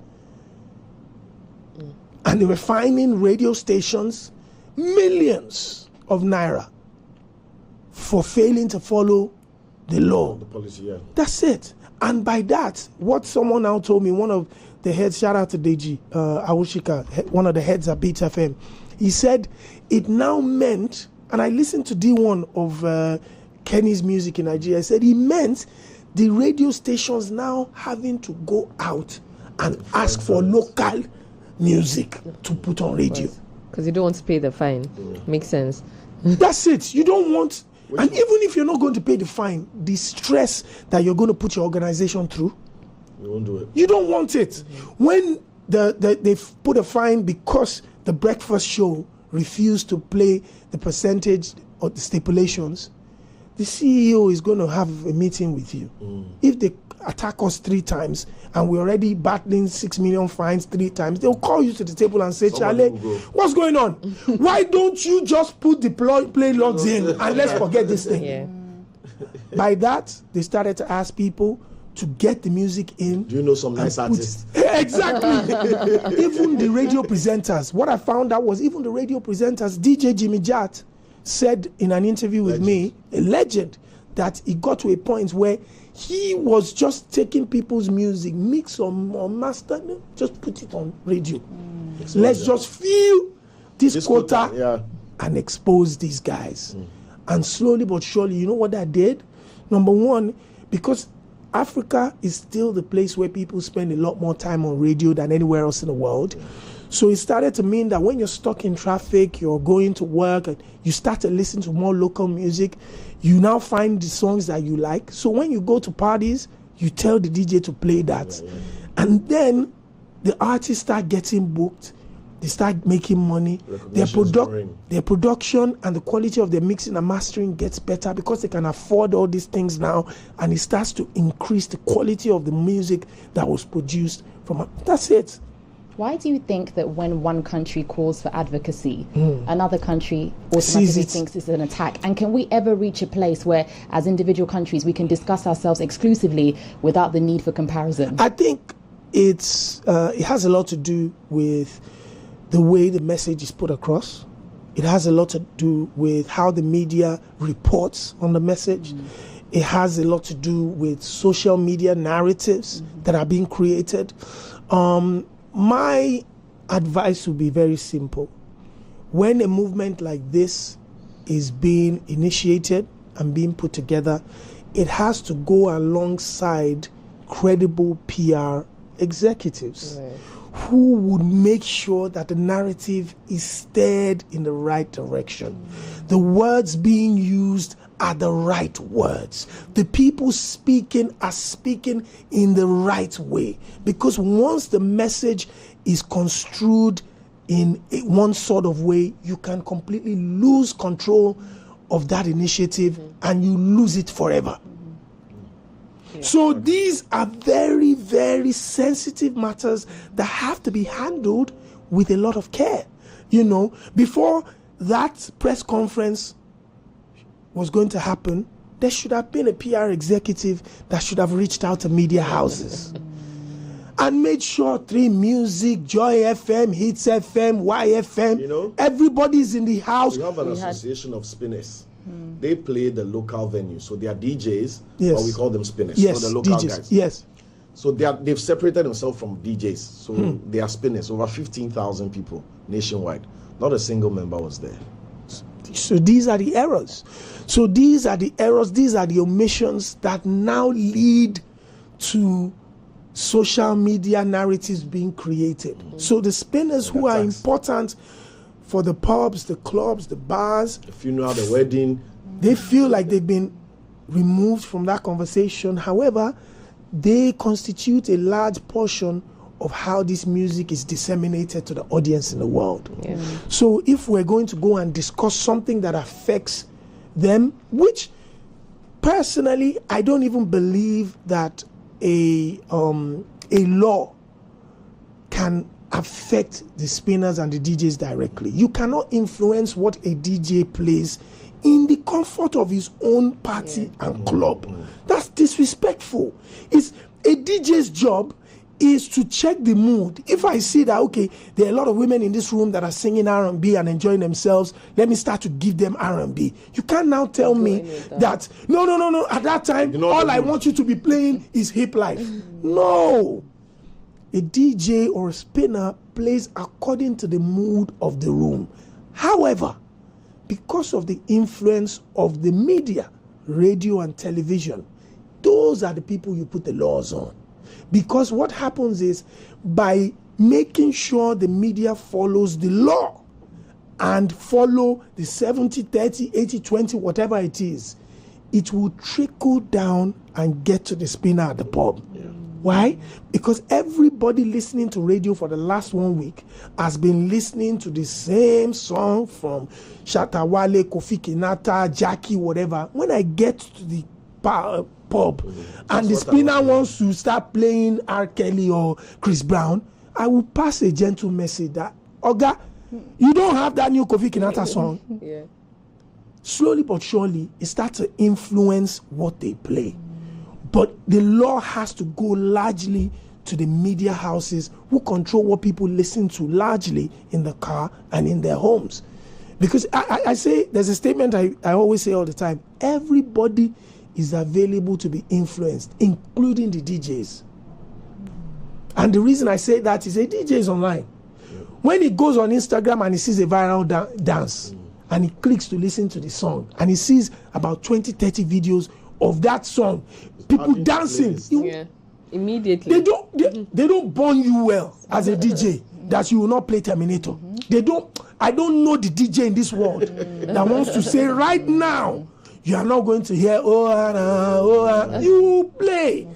And they were fining radio stations millions of naira for failing to follow the law. The policy, That's it. And by that, what someone now told me, one of the heads, shout out to Deji Awushika, one of the heads at Beat FM, he said it now meant, and I listened to D1 of Kenny's music in Nigeria, I said he meant the radio stations now having to go out and ask for local music to put on radio. Because you don't want to pay the fine. Makes sense. That's it. You don't want... And even if you're not going to pay the fine, the stress that you're going to put your organization through, you won't do it. You don't want it. When they put a fine because the breakfast show refused to play the percentage or the stipulations, the CEO is going to have a meeting with you. If they attack us 3 times and we're already battling 6 million fines 3 times, they'll call you to the table and say, Charlie, what's going on? Why don't you just put the play logs in and let's forget this thing? By that, they started to ask people to get the music in. Do you know some nice artists? Exactly. Even the radio presenters. What I found out was even the radio presenters, DJ Jimmy Jat said in an interview with me, a legend, that it got to a point where he was just taking people's music, mix or master, just put it on radio. Let's just fill this quota and expose these guys. And slowly but surely, you know what that did? Number one, because Africa is still the place where people spend a lot more time on radio than anywhere else in the world. So it started to mean that when you're stuck in traffic, you're going to work, and you start to listen to more local music, you now find the songs that you like. So when you go to parties, you tell the DJ to play that. And then the artists start getting booked. They start making money. Their production and the quality of their mixing and mastering gets better because they can afford all these things now, and it starts to increase the quality of the music that was produced from. That's it. Why do you think that when one country calls for advocacy, another country automatically thinks it's an attack? And can we ever reach a place where, as individual countries, we can discuss ourselves exclusively without the need for comparison? I think it has a lot to do with the way the message is put across. It has a lot to do with how the media reports on the message. It has a lot to do with social media narratives that are being created. My advice would be very simple. When a movement like this is being initiated and being put together, it has to go alongside credible PR executives who would make sure that the narrative is steered in the right direction. The words being used are the right words. The people speaking are speaking in the right way. Because once the message is construed in one sort of way, you can completely lose control of that initiative and you lose it forever. So these are very, very sensitive matters that have to be handled with a lot of care. You know, before that press conference was going to happen, there should have been a PR executive that should have reached out to media houses and made sure 3 Music, Joy FM, Hits FM, YFM, You know, everybody's in the house. we have an association of spinners. They play the local venue, so they are DJs, Yes. or we call them spinners. Yes, so the local DJs. guys. Yes. So they've separated themselves from DJs. So they are spinners. Over 15,000 people nationwide. Not a single member was there. So these are the errors. So these are the errors, these are the omissions that now lead to social media narratives being created. So the spinners who are important for the pubs, the clubs, the bars, The funeral, the wedding. they feel like they've been removed from that conversation. However, they constitute a large portion of how this music is disseminated to the audience in the world. So if we're going to go and discuss something that affects them, which personally I don't even believe that a law can affect the spinners and the DJs directly. You cannot influence what a DJ plays in the comfort of his own party and club. That's disrespectful. It's a DJ's job is to check the mood. If I see that, okay, there are a lot of women in this room that are singing R&B and enjoying themselves, let me start to give them R&B. You can't now tell me that, no, at that time, all I want you to be playing is hip life. No. A DJ or a spinner plays according to the mood of the room. However, because of the influence of the media, radio and television, those are the people you put the laws on. Because what happens is, by making sure the media follows the law and follow the 70-30, 80-20, whatever it is, it will trickle down and get to the spinner at the pub. Why? Because everybody listening to radio for the last 1 week has been listening to the same song from Shatta Wale, Kofi Kinata, Jackie, whatever. When I get to the pub and the spinner wants to start playing R. Kelly or Chris Brown, I will pass a gentle message that, Oga, you don't have that new Kofi Kinata song. Slowly but surely, it starts to influence what they play. But the law has to go largely to the media houses who control what people listen to largely in the car and in their homes. Because I say, there's a statement I always say all the time, everybody is available to be influenced, including the DJs. And the reason I say that is a DJ is online. When he goes on Instagram and he sees a viral dance and he clicks to listen to the song and he sees about 20, 30 videos of that song, people dancing, immediately. They don't burn you well as a DJ that you will not play Terminator. I don't know the DJ in this world that wants to say right now you are not going to hear you play.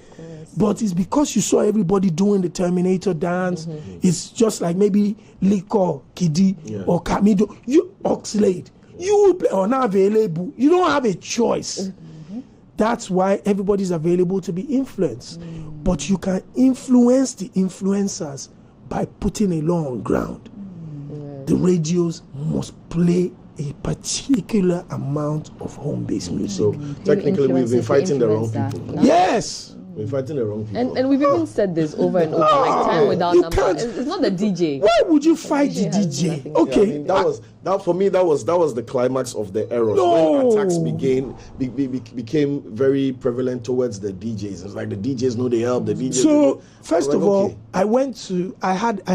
But it's because you saw everybody doing the Terminator dance. It's just like maybe Liko, Kidi, or Kamido. You Oxlade. You will play or not available. You don't have a choice. That's why everybody's available to be influenced. But you can influence the influencers by putting a law on ground. The radios must play a particular amount of home-based music. So technically, we've been fighting the wrong people. No? Yes. We're fighting the wrong people. And we've even said this over and over, like time without you number. can't. It's not the DJ. Why would you fight the DJ has DJ? nothing. Okay. I mean, that for me that was the climax of the era. No. When attacks became very prevalent towards the DJs. It's like the DJs know they help. The DJs. So first like, of all, okay. I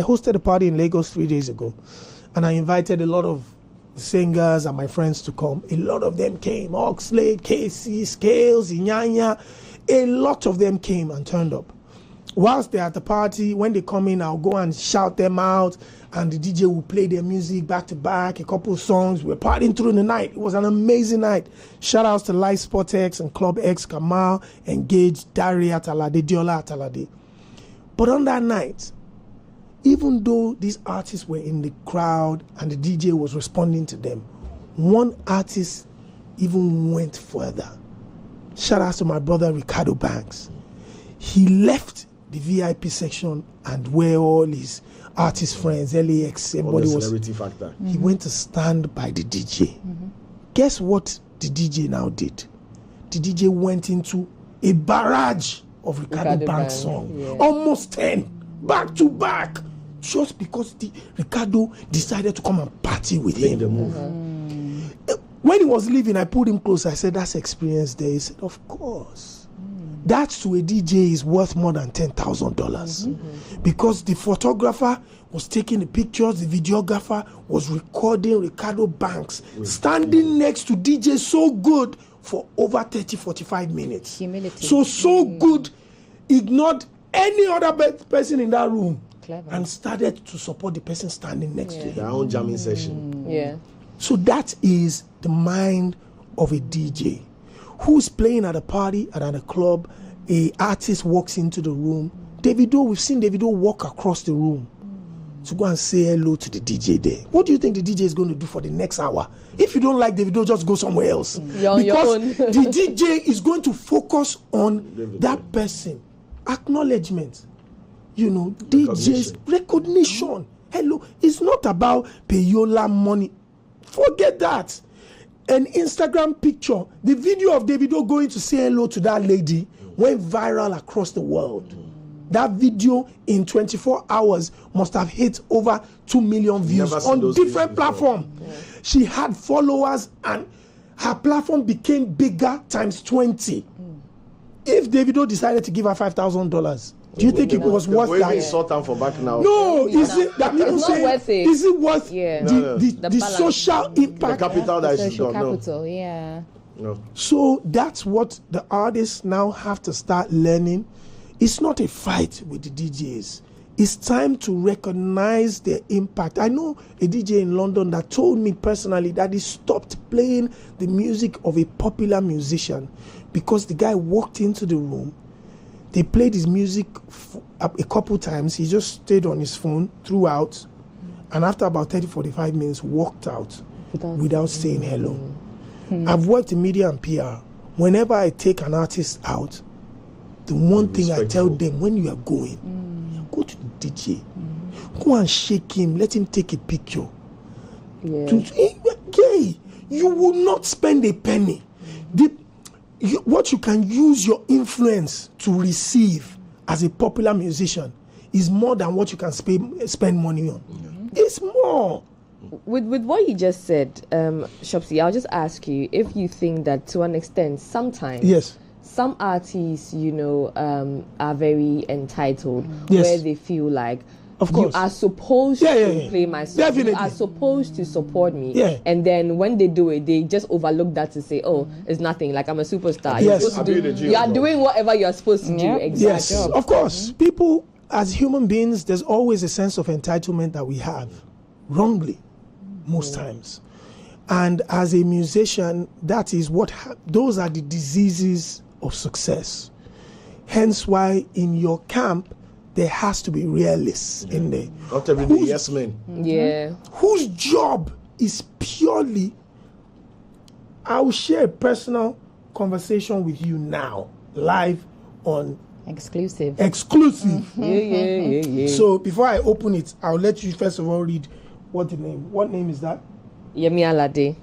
hosted a party in Lagos 3 days ago, and I invited a lot of singers and my friends to come. A lot of them came. Oxlade, Casey, Scales, Inyanya. A lot of them came and turned up. Whilst they're at the party, when they come in, I'll go and shout them out, and the DJ will play their music back to back, a couple of songs. We're partying through the night. It was an amazing night. Shout outs to Live Sport X and Club X, Kamal, Engage, Dari Atalade, Diola Atalade. But on that night, even though these artists were in the crowd and the DJ was responding to them, one artist even went further. Shout out to my brother Ricardo Banks. He left the VIP section and where all his artist friends, LAX, everybody was. Celebrity factor. He went to stand by the DJ. Guess what the DJ now did? The DJ went into a barrage of Ricardo Banks songs, almost 10, back to back, just because Ricardo decided to come and party with him. When he was leaving, I pulled him close. I said, "That's experience there." He said, "Of course. That to a DJ is worth more than $10,000 because the photographer was taking the pictures, the videographer was recording Ricardo Banks standing next to DJ so good for over 30-45 minutes. Humility. So good, ignored any other person in that room." Clever. And started to support the person standing next to him. Their own jamming session. Yeah. So that is the mind of a DJ who's playing at a party and at a club. A artist walks into the room. We've seen Davido walk across the room to go and say hello to the DJ there. What do you think the DJ is going to do for the next hour? If you don't like Davido, just go somewhere else. You're on your Because own. the DJ is going to focus on that person. Acknowledgement. DJs, recognition. Hello. It's not about payola money. Forget that. An Instagram picture, the video of Davido going to say hello to that lady went viral across the world. That video in 24 hours must have hit over 2 million views on different platforms. She had followers and her platform became bigger times 20. If Davido decided to give her $5,000, do you think it was worth that? Even sort time for back now. No, is it that people It's not say? worth it. Is it worth The the balance. social impact? The capital that she's Social got. No. capital, yeah. No. So that's what the artists now have to start learning. It's not a fight with the DJs. It's time to recognize their impact. I know a DJ in London that told me personally that he stopped playing the music of a popular musician because the guy walked into the room. They played his music a couple times. He just stayed on his phone throughout. And after about 30-45 minutes, walked out without saying hello. I've worked in media and PR. Whenever I take an artist out, the one thing I tell them, when you are going, go to the DJ. Go and shake him. Let him take a picture. Okay. You will not spend a penny. What you can use your influence to receive as a popular musician is more than what you can spend money on. It's more. With what you just said, Shopsy, I'll just ask you if you think that to an extent, sometimes some artists, are very entitled, where they feel like, of course, you are supposed to play my song. Definitely. You are supposed to support me. Yeah. And then when they do it, they just overlook that to say, "Oh, it's nothing. Like I'm a superstar." Yes. You're supposed to you are doing whatever you're supposed to do. Exactly. Yes, of course. People, as human beings, there's always a sense of entitlement that we have, wrongly, most times. And as a musician, that is those are the diseases of success. Hence why in your camp, there has to be realists in there. Not everybody, yes men. Yeah. Whose job is purely, I will share a personal conversation with you now, live on Exclusive. Yeah. So before I open it, I'll let you first of all read what name is that? Yemi Alade.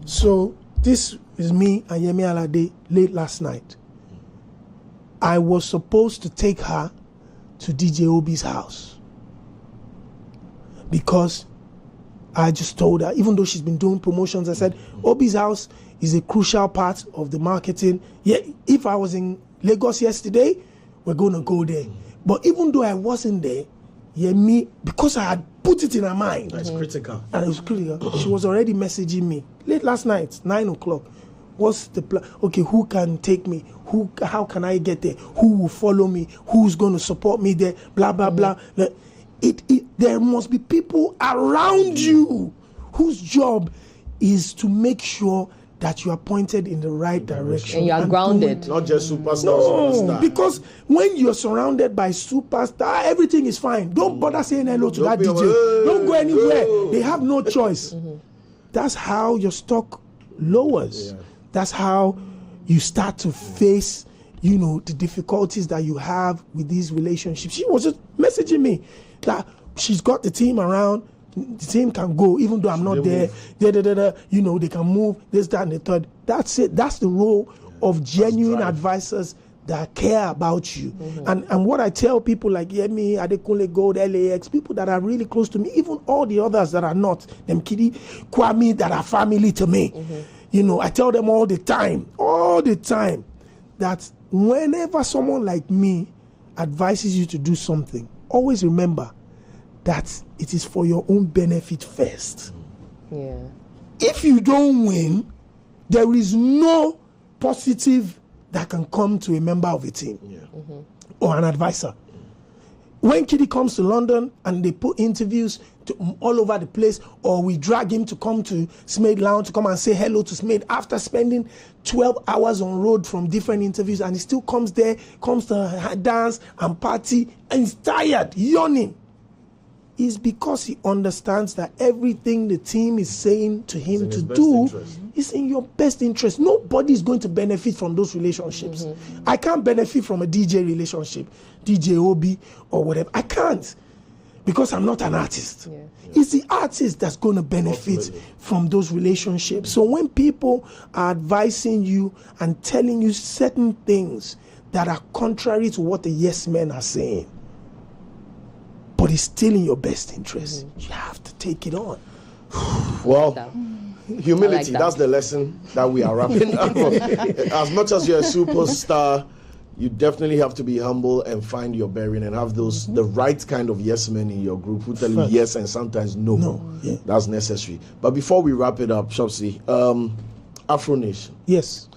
So this is me and Yemi Alade late last night. I was supposed to take her to DJ Obie's house because I just told her, even though she's been doing promotions, I said Obie's house is a crucial part of the marketing. Yeah, if I was in Lagos yesterday, we're going to go there. But even though I wasn't there, Yemi, because I had put it in her mind, That's critical. and it was critical, she was already messaging me late last night, 9 o'clock. What's the plan? Okay, who can take me? How can I get there? Who will follow me? Who's going to support me there? Blah, blah, blah. There must be people around you whose job is to make sure that you are pointed in the right direction. And you are grounded. Not just superstar. No, superstar. because when you're surrounded by superstar, everything is fine. Don't bother saying hello to that be DJ. hey, Don't go anywhere. hey. They have no choice. That's how your stock lowers. Yeah. That's how you start to face, the difficulties that you have with these relationships. She was just messaging me that she's got the team around. The team can go, even though I'm not there. They can move, this, that, and the third. That's it. That's the role of genuine advisors that care about you. And what I tell people like Yemi, Adekunle Gold, LAX, people that are really close to me, even all the others that are not, them Kidi, Kwame, that are family to me. I tell them all the time, that whenever someone like me advises you to do something, always remember that it is for your own benefit first. Yeah. If you don't win, there is no positive that can come to a member of a team or an advisor. When Kiddy comes to London and they put interviews all over the place, or we drag him to come to Smade Lounge to come and say hello to Smade after spending 12 hours on road from different interviews, and he still comes there, comes to dance and party, and he's tired, yawning, is because he understands that everything the team is saying to him to do is in your best interest. Nobody is going to benefit from those relationships. I can't benefit from a DJ relationship, DJ Obie or whatever. I can't, because I'm not an artist. It's the artist that's going to benefit from those relationships. So when people are advising you and telling you certain things that are contrary to what the yes men are saying, but it's still in your best interest, you have to take it on. Well, humility, I like that. that's the lesson that we are wrapping up. As much as you're a superstar, you definitely have to be humble and find your bearing and have the right kind of yes men in your group who tell you yes and sometimes no. That's necessary. But before we wrap it up, Shopsy, Afro Nation. Yes.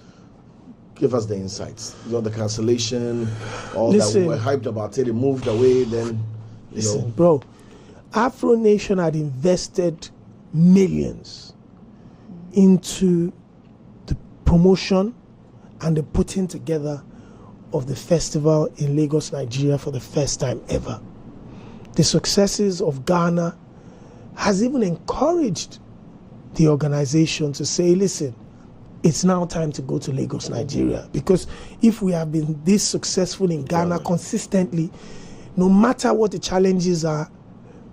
Give us the insights. The cancellation, all Listen. that we were hyped about it, it moved away, then... Listen, bro, Afro Nation had invested millions into the promotion and the putting together of the festival in Lagos, Nigeria for the first time ever. The successes of Ghana has even encouraged the organization to say, listen, it's now time to go to Lagos, Nigeria. Because if we have been this successful in Ghana consistently, no matter what the challenges are,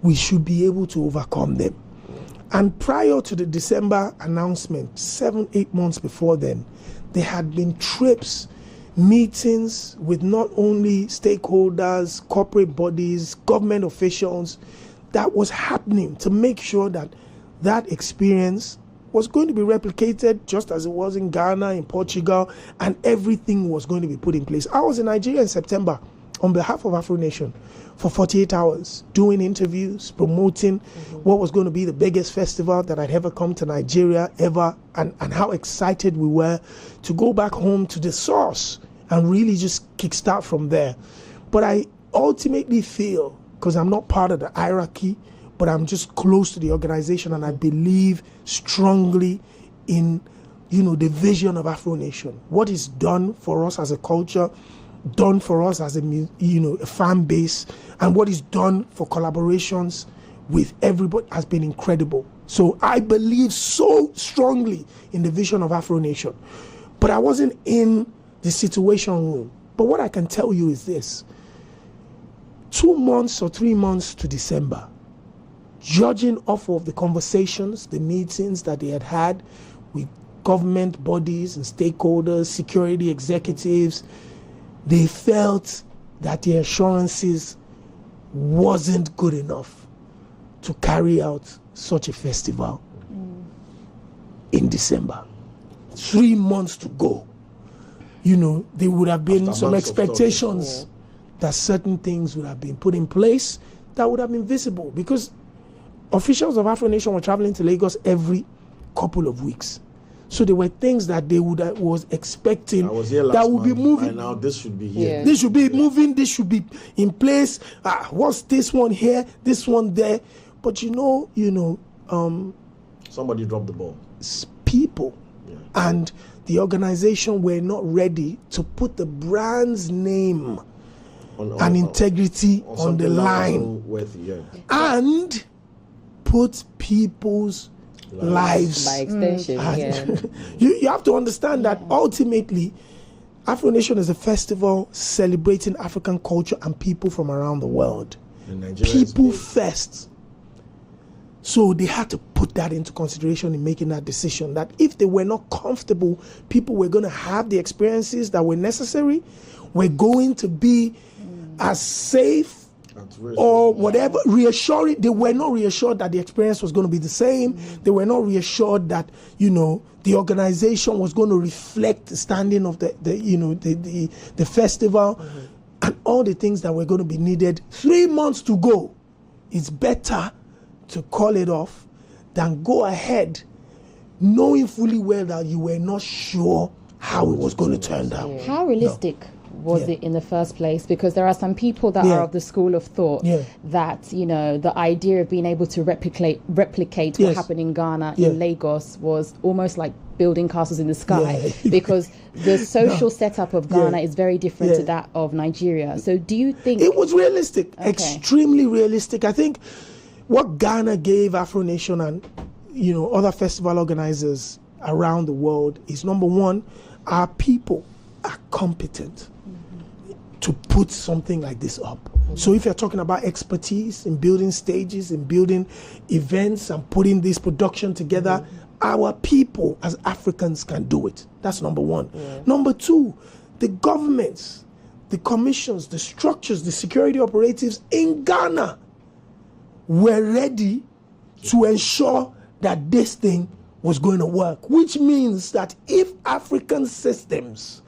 we should be able to overcome them. And prior to the December announcement, 7-8 months before then, there had been trips, meetings with not only stakeholders, corporate bodies, government officials, that was happening to make sure that that experience was going to be replicated just as it was in Ghana, in Portugal, and everything was going to be put in place. I was in Nigeria in September on behalf of Afro Nation for 48 hours, doing interviews, promoting what was going to be the biggest festival that I'd ever come to Nigeria ever, and how excited we were to go back home to the source and really just kickstart from there. But I ultimately feel, because I'm not part of the hierarchy, but I'm just close to the organization, and I believe strongly in the vision of Afro Nation, what is done for us as a culture, done for us as a fan base, and what he's done for collaborations with everybody has been incredible. So I believe so strongly in the vision of Afro Nation. But I wasn't in the situation room. But what I can tell you is this. 2 months or 3 months to December, judging off of the conversations, the meetings that they had with government bodies and stakeholders, security executives, they felt that the assurances wasn't good enough to carry out such a festival in December. 3 months to go. There would have been some expectations that certain things would have been put in place that would have been visible, because officials of Afro Nation were traveling to Lagos every couple of weeks. So there were things that they was expecting that would be moving. By now, this should be here. Yeah. This should be moving. This should be in place. What's this one here? This one there? But somebody dropped the ball. People and the organization were not ready to put the brand's name and integrity on the line, and put people's lives by extension. You have to understand that ultimately Afro Nation is a festival celebrating African culture and people from around the world. People first. So they had to put that into consideration in making that decision, that if they were not comfortable, people were going to have the experiences that were necessary, were going to be as safe or whatever, reassuring. They were not reassured that the experience was going to be the same. They were not reassured that the organization was going to reflect the standing of the festival, and all the things that were going to be needed. 3 months to go. It's better to call it off than go ahead knowing fully well that you were not sure how it was going to turn out. How realistic was it in the first place? Because there are some people that are of the school of thought that the idea of being able to replicate what happened in Ghana in Lagos was almost like building castles in the sky, because the social setup of Ghana is very different to that of Nigeria. So do you think it was realistic? Extremely realistic. I think what Ghana gave Afro Nation and other festival organizers around the world is, number one, our people are competent to put something like this up. So if you're talking about expertise in building stages, in building events and putting this production together, our people as Africans can do it. That's number one. Number two, the governments, the commissions, the structures, the security operatives in Ghana were ready to ensure that this thing was going to work, which means that if African systems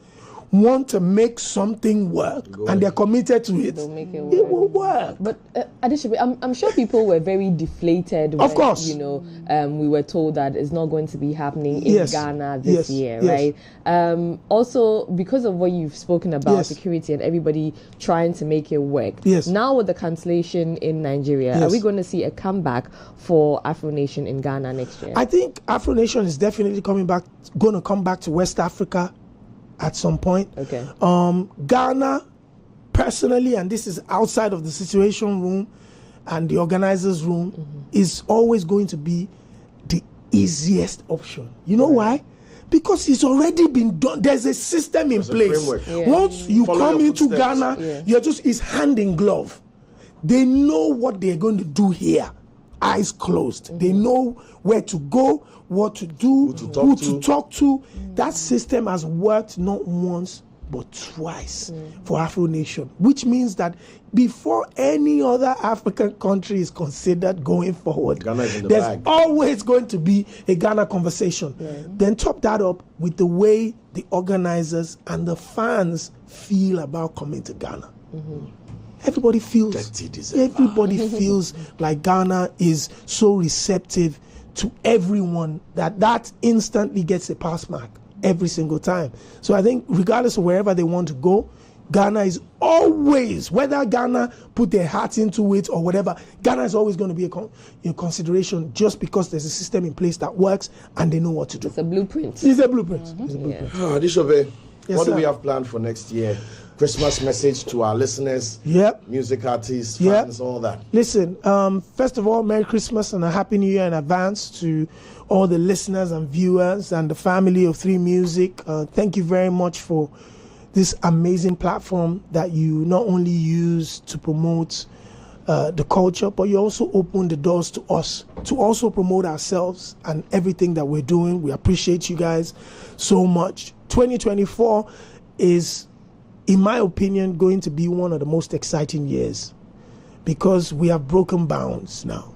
want to make something work and they're committed to it, it will work. But Adesope, I'm sure people were very deflated when, of course, we were told that it's not going to be happening in Ghana this year, right? Also, because of what you've spoken about, security and everybody trying to make it work. Now with the cancellation in Nigeria, are we going to see a comeback for Afro Nation in Ghana next year? I think Afro Nation is definitely going to come back to West Africa at some point. Ghana, personally, and this is outside of the situation room and the organizers room, is always going to be the easiest option. You know why? Because it's already been done. There's a system in place. Once you come into Ghana, it's hand in glove. They know what they're going to do here. Eyes closed. They know where to go, what to do, who to talk to. That system has worked not once but twice for Afro Nation, which means that before any other African country is considered going forward, there's always going to be a Ghana conversation. Then top that up with the way the organizers and the fans feel about coming to Ghana. Everybody feels like Ghana is so receptive to everyone that instantly gets a pass mark every single time. So I think regardless of wherever they want to go, Ghana is always, whether Ghana put their hearts into it or whatever, Ghana is always going to be a consideration, just because there's a system in place that works and they know what to do. It's a blueprint. It's a blueprint. Adesope, what do we have planned for next year? Christmas message to our listeners, music artists, fans, all that. Listen, first of all, Merry Christmas and a Happy New Year in advance to all the listeners and viewers and the family of 3 Music. Thank you very much for this amazing platform that you not only use to promote the culture, but you also open the doors to us to also promote ourselves and everything that we're doing. We appreciate you guys so much. 2024 is, in my opinion, going to be one of the most exciting years because we have broken bounds now.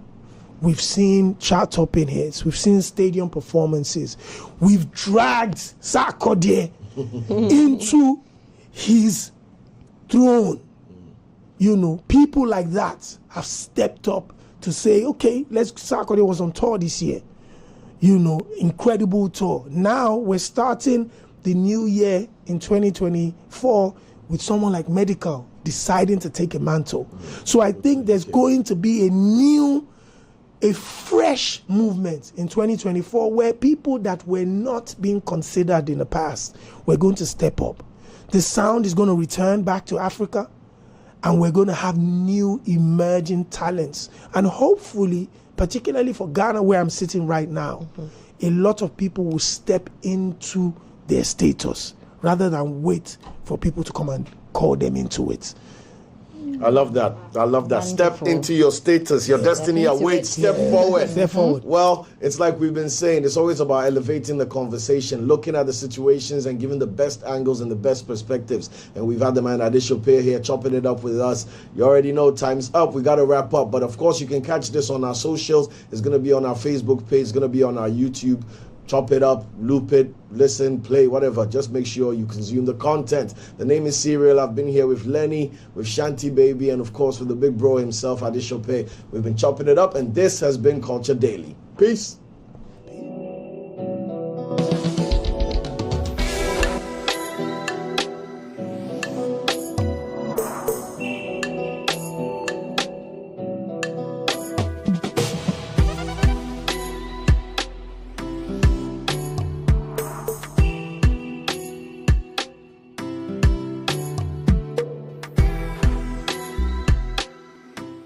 We've seen chart-topping hits. We've seen stadium performances. We've dragged Sarkodie into his throne. You know, people like that have stepped up to say, okay, Sarkodie was on tour this year. You know, incredible tour. Now we're starting the new year in 2024 with someone like Medical deciding to take a mantle. So I think there's going to be a fresh movement in 2024 where people that were not being considered in the past were going to step up. The sound is going to return back to Africa, and we're going to have new emerging talents. And hopefully, particularly for Ghana, where I'm sitting right now, a lot of people will step into their status rather than wait for people to come and call them into it. I love that. Wonderful. Step into your status, your destiny awaits. Step forward. Step forward. Well, it's like we've been saying, it's always about elevating the conversation, looking at the situations and giving the best angles and the best perspectives. And we've had the man Adesope here chopping it up with us. You already know time's up. We got to wrap up. But of course, you can catch this on our socials. It's going to be on our Facebook page. It's going to be on our YouTube. Chop it up, loop it, listen, play, whatever. Just make sure you consume the content. The name is Serial. I've been here with Lenny, with Shanti Baby, and of course with the big bro himself, Adesope. We've been chopping it up, and this has been Culture Daily. Peace.